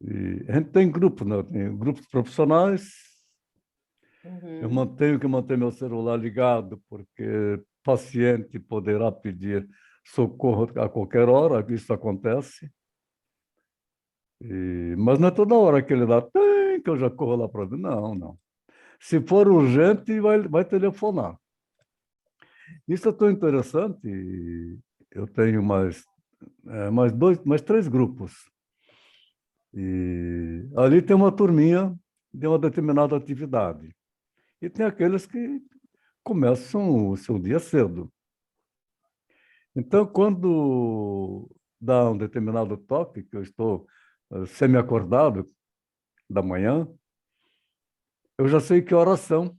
S1: e a gente tem grupos, né? Tem grupos profissionais. Eu
S2: Uhum.
S1: tenho que manter meu celular ligado, porque paciente poderá pedir socorro a qualquer hora, isso acontece. Mas não é toda hora que ele dá, "Tem", que eu já corro lá para dentro. Não, não. Se for urgente, vai telefonar. Isso é tão interessante. Eu tenho mais três grupos. E ali tem uma turminha de uma determinada atividade. E tem aqueles que começam o seu dia cedo. Então, quando dá um determinado toque, que eu estou semi-acordado da manhã, eu já sei que horas são.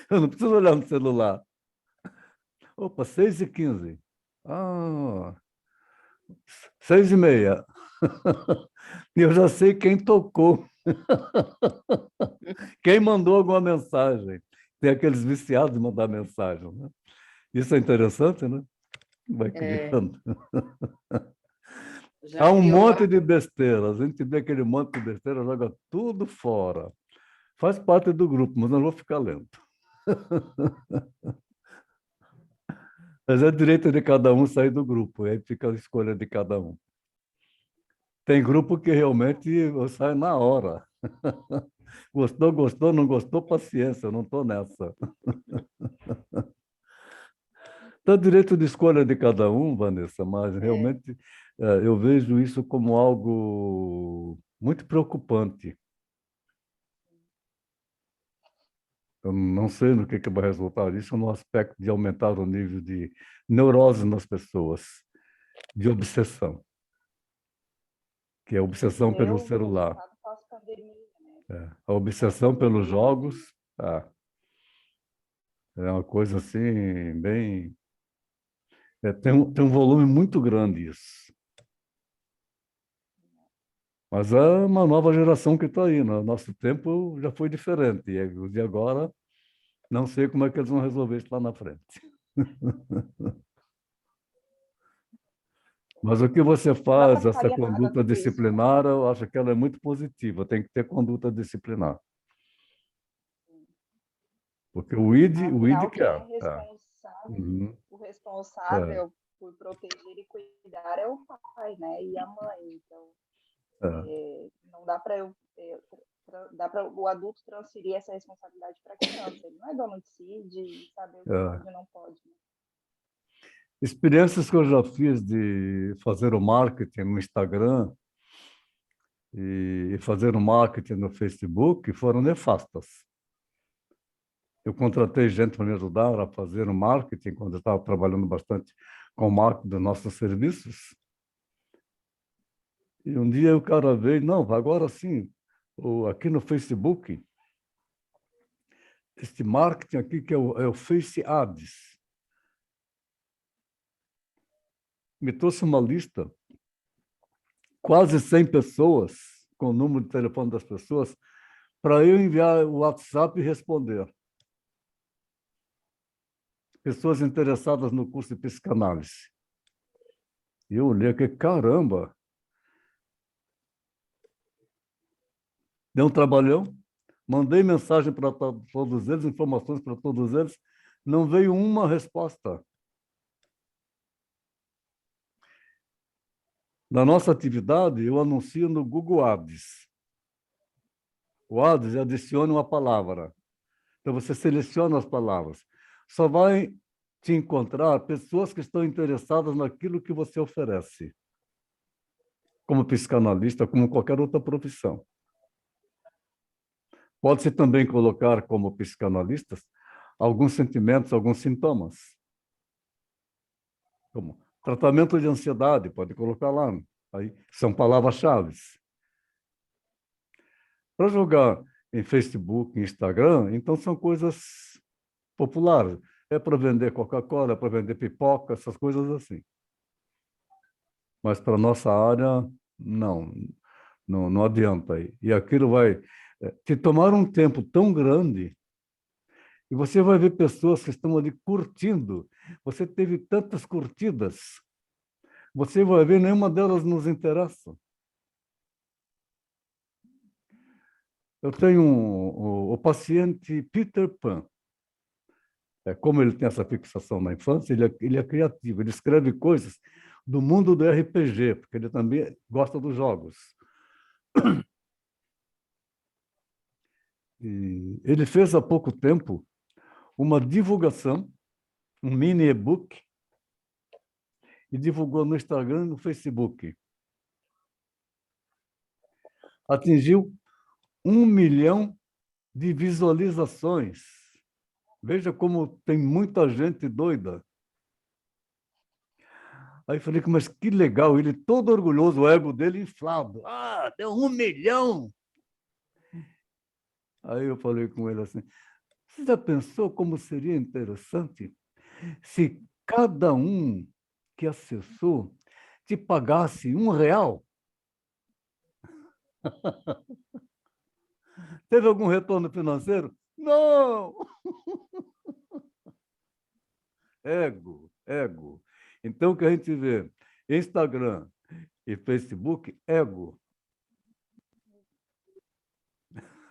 S1: Eu não preciso olhar no celular. Opa, 6h15. Ah, 6h30. E eu já sei quem tocou, quem mandou alguma mensagem. Tem aqueles viciados de mandar mensagem, né? Isso é interessante, né? Vai
S2: É,
S1: criando.
S2: já
S1: Há um
S2: criou
S1: monte de besteira. A gente vê aquele monte de besteira, joga tudo fora. Faz parte do grupo, mas não vou ficar lento. Mas é direito de cada um sair do grupo, aí fica a escolha de cada um. Tem grupo que realmente sai na hora. Gostou, gostou, não gostou, paciência, eu não estou nessa. Então, direito de escolha de cada um, Vanessa, mas
S2: é,
S1: realmente eu vejo isso como algo muito preocupante. Eu não sei no que vai resultar isso no aspecto de aumentar o nível de neurose nas pessoas, de obsessão, que é a obsessão pelo
S4: Viveu no
S1: celular.
S4: estado pós-pandemia, né?
S1: A obsessão pelos
S4: Pós-pandemia,
S1: jogos, é uma coisa assim, bem. Tem um volume muito grande isso. Mas é uma nova geração que está aí. No nosso tempo já foi diferente. E os de agora, não sei como é que eles vão resolver isso lá na frente. Mas o que você
S4: não dá para
S1: faz,
S4: ficar
S1: essa
S4: alienado a
S1: conduta
S4: tudo isso, né?
S1: disciplinar, eu acho que ela é muito positiva. Tem que ter conduta disciplinar. Porque o ID
S4: Afinal, quem é
S1: quer.
S4: responsável,
S1: Uhum.
S4: o
S1: É,
S4: responsável por proteger e cuidar é o pai, né? E a mãe. Então,
S1: é,
S4: não dá para dá para o adulto transferir essa responsabilidade para a criança. Ele não é dono de si, de saber o que
S1: é.
S4: pode e não pode, né?
S1: Experiências que eu já fiz de fazer o marketing no Instagram e fazer o marketing no Facebook foram nefastas. Eu contratei gente para me ajudar a fazer o marketing quando eu estava trabalhando bastante com o marketing dos nossos serviços. E um dia o cara veio, não, agora sim, aqui no Facebook, este marketing aqui que é o Face Ads. Me trouxe uma lista, quase 100 pessoas, com o número de telefone das pessoas, para eu enviar o WhatsApp e responder. Pessoas interessadas no curso de psicanálise. E eu olhei que caramba, deu um trabalhão, mandei mensagem para todos eles, informações para todos eles, não veio uma resposta. Na nossa atividade, eu anuncio no Google Ads. O Ads adiciona uma palavra. Então, você seleciona as palavras. Só vai te encontrar pessoas que estão interessadas naquilo que você oferece, como psicanalista, como qualquer outra profissão. Pode-se também colocar como psicanalistas alguns sentimentos, alguns sintomas, como tratamento de ansiedade, pode colocar lá. Aí são palavras-chave. Para jogar em Facebook, em Instagram, então são coisas populares. É para vender Coca-Cola, é para vender pipoca, essas coisas assim. Mas para a nossa área, não, não adianta. E aquilo vai te tomar um tempo tão grande e você vai ver pessoas que estão ali curtindo. Você teve tantas curtidas, você vai ver nenhuma delas nos interessa. Eu tenho o paciente Peter Pan. Como ele tem essa fixação na infância, ele é criativo, ele escreve coisas do mundo do RPG, porque ele também gosta dos jogos. E ele fez há pouco tempo uma divulgação, um mini e-book, e divulgou no Instagram e no Facebook. Atingiu 1 milhão de visualizações. Veja como tem muita gente doida. Aí falei, mas que legal, ele todo orgulhoso, o ego dele inflado. Ah, deu 1 milhão! Aí eu falei com ele assim, você já pensou como seria interessante se cada um que acessou te pagasse R$ 1? Teve algum retorno financeiro? Não! Ego, ego. Então, o que a gente vê? Instagram e Facebook, ego.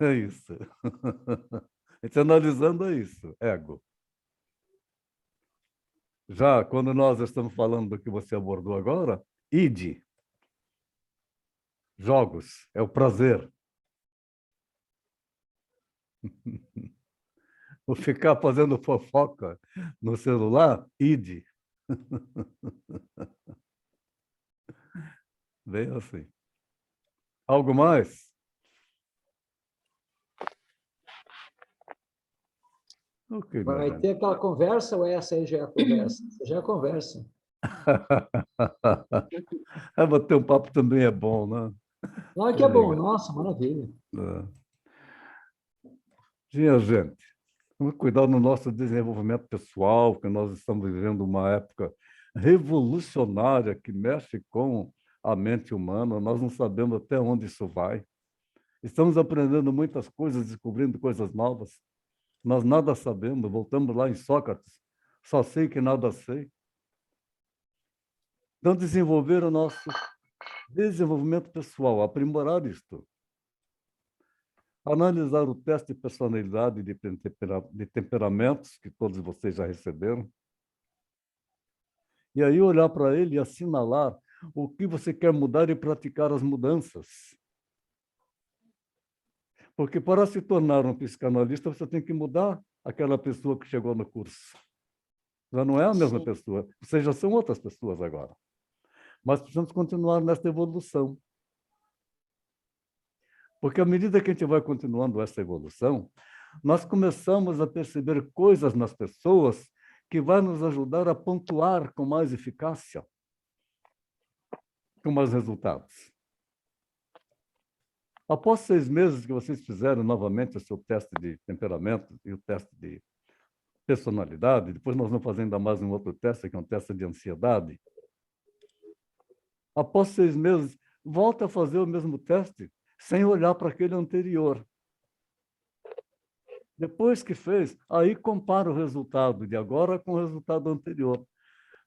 S1: É isso. A gente analisando é isso, ego. Já quando nós estamos falando do que você abordou agora, id, jogos, é o prazer. O ficar fazendo fofoca no celular, id. Bem assim. Algo mais? Ok, minha
S3: Vai
S1: gente.
S3: ter aquela conversa ou essa aí já é a conversa? Essa já é a conversa.
S1: Bater um papo também é bom, né?
S3: Ah, que é bom.
S1: Legal.
S3: Nossa, maravilha.
S1: Minha gente, vamos cuidar do nosso desenvolvimento pessoal, que nós estamos vivendo uma época revolucionária que mexe com a mente humana. Nós não sabemos até onde isso vai. Estamos aprendendo muitas coisas, descobrindo coisas novas. Nós nada sabemos. Voltamos lá em Sócrates. Só sei que nada sei. Então, desenvolver o nosso desenvolvimento pessoal, aprimorar isto. Analisar o teste de personalidade de temperamentos, que todos vocês já receberam. E aí olhar para ele e assinalar o que você quer mudar e praticar as mudanças. Porque para se tornar um psicanalista, você tem que mudar aquela pessoa que chegou no curso. Já não é a mesma pessoa, vocês já são outras pessoas agora. Mas precisamos continuar nessa evolução. Porque à medida que a gente vai continuando essa evolução, nós começamos a perceber coisas nas pessoas que vai nos ajudar a pontuar com mais eficácia, com mais resultados. Após 6 meses que vocês fizeram novamente o seu teste de temperamento e o teste de personalidade, depois nós vamos fazer ainda mais um outro teste, que é um teste de ansiedade. Após 6 meses, volta a fazer o mesmo teste, sem olhar para aquele anterior. Depois que fez, aí compara o resultado de agora com o resultado anterior,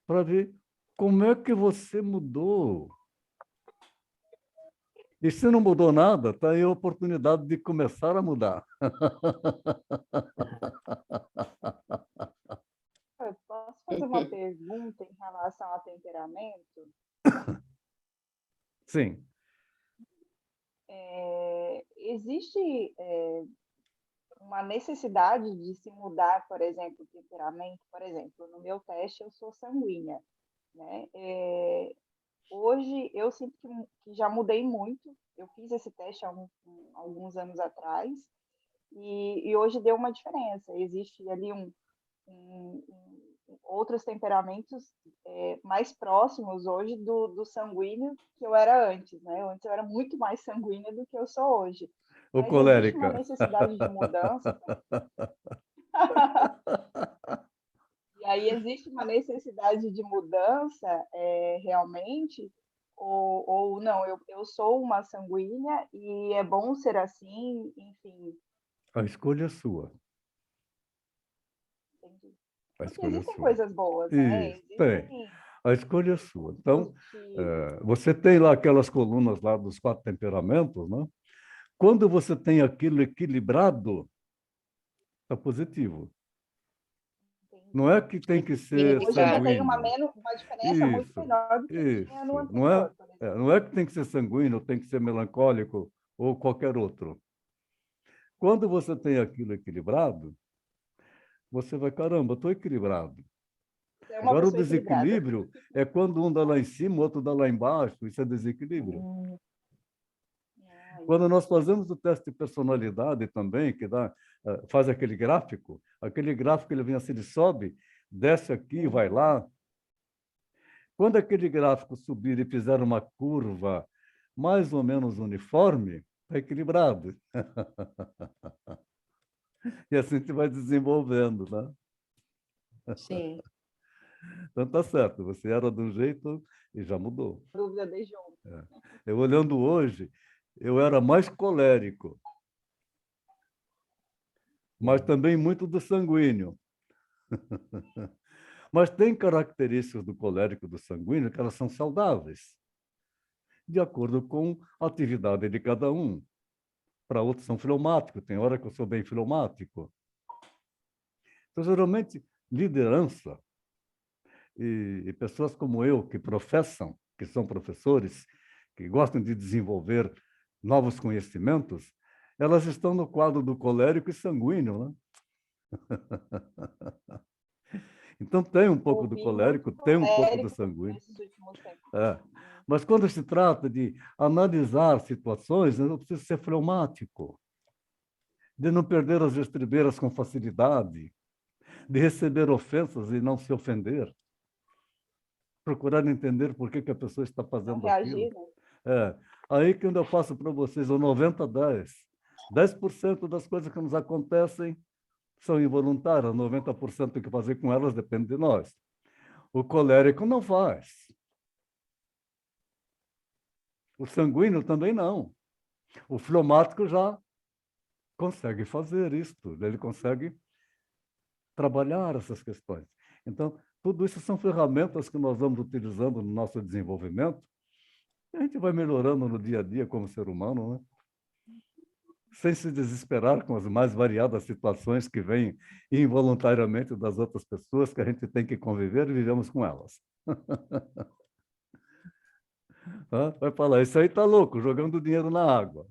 S1: para ver como é que você mudou. E se não mudou nada, está aí a oportunidade de começar a mudar.
S4: Eu posso fazer uma pergunta em relação a temperamento?
S1: Sim.
S4: Existe uma necessidade de se mudar, por exemplo, o temperamento. Por exemplo, no meu teste eu sou sanguínea, né? Hoje eu sinto que já mudei muito. Eu fiz esse teste há alguns anos atrás e hoje deu uma diferença. Existe ali outros temperamentos mais próximos hoje do sanguíneo que eu era antes, né? Antes eu era muito mais sanguínea do que eu sou hoje.
S1: Ô,
S4: Mas existe uma
S1: colérica.
S4: necessidade de mudança. E aí existe uma necessidade de mudança realmente, ou não, eu sou uma sanguínea e é bom ser assim, enfim.
S1: A escolha é sua.
S4: Entendi.
S1: A
S4: Porque
S1: escolha é
S4: existem
S1: sua.
S4: coisas boas, né?
S1: Isso, tem.
S4: Existem
S1: A escolha é sua. Então,
S4: positivos.
S1: você tem lá aquelas colunas lá dos 4 temperamentos, né? Quando você tem aquilo equilibrado, está positivo. Não é que tem que ser
S4: Hoje eu já tenho
S1: sanguíneo.
S4: uma diferença muito
S1: Isso,
S4: menor do que eu tinha no
S1: isso.
S4: anterior, por exemplo.
S1: Não é que tem que ser sanguíneo, tem que ser melancólico ou qualquer outro. Quando você tem aquilo equilibrado, você vai, caramba, estou equilibrado.
S4: Você é uma
S1: Agora, o
S4: pessoa equilibrada.
S1: desequilíbrio é quando um dá lá em cima, o outro dá lá embaixo. Isso é desequilíbrio. Quando nós fazemos o teste de personalidade também, que faz aquele gráfico ele vem assim, ele sobe, desce aqui, vai lá. Quando aquele gráfico subir e fizer uma curva mais ou menos uniforme, está equilibrado. E assim a gente vai desenvolvendo, né?
S2: Sim.
S1: Então tá certo, você era de um jeito e já mudou.
S4: Dúvida desde ontem.
S1: Eu olhando hoje, eu era mais colérico, mas também muito do sanguíneo. Mas tem características do colérico e do sanguíneo que elas são saudáveis, de acordo com a atividade de cada um. Para outros são fleumáticos, tem hora que eu sou bem fleumático. Então, geralmente, liderança e pessoas como eu, que professam, que são professores, que gostam de desenvolver novos conhecimentos, elas estão no quadro do colérico e sanguíneo, né? Então, tem um pouco do
S4: Ouvi muito
S1: colérico, tem um pouco do
S4: colérico
S1: sanguíneo.
S4: nesses últimos tempos.
S1: É. Mas quando se trata de analisar situações, eu preciso ser fleumático, de não perder as estribeiras com facilidade, de receber ofensas e não se ofender, procurar entender por que a pessoa está
S4: Não
S1: fazendo
S4: reagir,
S1: aquilo.
S4: né?
S1: Aí que eu faço para vocês o 90-10. 10% das coisas que nos acontecem são involuntárias, 90% do que fazer com elas depende de nós. O colérico não faz. O sanguíneo também não. O fleumático já consegue fazer isto, ele consegue trabalhar essas questões. Então, tudo isso são ferramentas que nós vamos utilizando no nosso desenvolvimento e a gente vai melhorando no dia a dia como ser humano, né? Sem se desesperar com as mais variadas situações que vêm involuntariamente das outras pessoas que a gente tem que conviver e vivemos com elas. Vai falar, isso aí está louco, jogando dinheiro na água.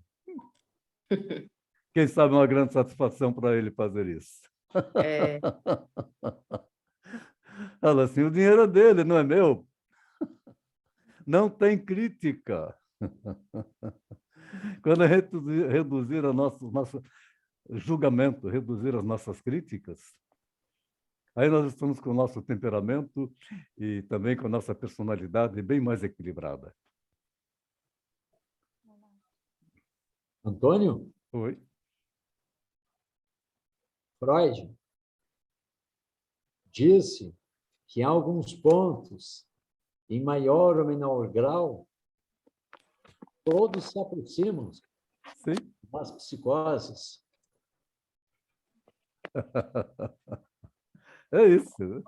S1: Quem sabe uma grande satisfação para ele fazer isso.
S2: É,
S1: Fala assim, o dinheiro é dele, não é meu. Não tem crítica. Quando a gente reduzir o nosso julgamento, reduzir as nossas críticas, aí nós estamos com o nosso temperamento e também com a nossa personalidade bem mais equilibrada.
S3: Antônio,
S1: Oi?
S3: Freud disse que em alguns pontos, em maior ou menor grau, todos se aproximam
S1: Sim.
S3: das psicoses.
S1: É isso. Né?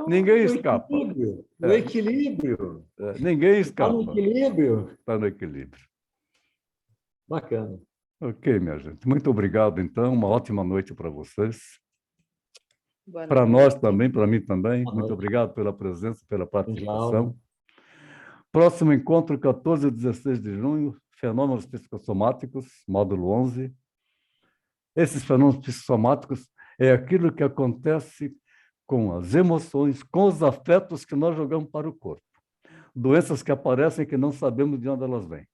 S1: Ninguém escapa.
S3: O equilíbrio.
S1: Ninguém
S3: Está no
S1: escapa.
S3: equilíbrio.
S1: Está no equilíbrio.
S3: Bacana.
S1: Ok, minha gente. Muito obrigado, então. Uma ótima noite para vocês.
S2: boa
S1: Para
S2: noite.
S1: nós também, para mim também.
S3: Boa
S1: Muito
S3: noite.
S1: obrigado pela presença, pela participação.
S3: Legal.
S1: Próximo encontro, 14 e 16 de junho, Fenômenos Psicossomáticos, módulo 11. Esses fenômenos psicossomáticos é aquilo que acontece com as emoções, com os afetos que nós jogamos para o corpo. Doenças que aparecem que não sabemos de onde elas vêm.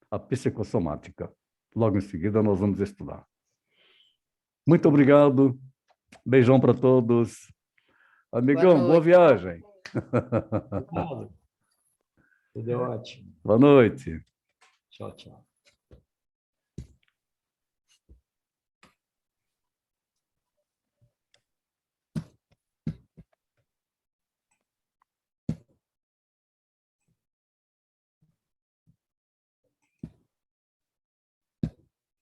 S1: A psicossomática. Logo em seguida nós vamos estudar. Muito obrigado. Beijão para todos. Amigão, boa viagem.
S3: Obrigado. Tudo ótimo.
S1: Boa noite.
S3: Tchau, tchau.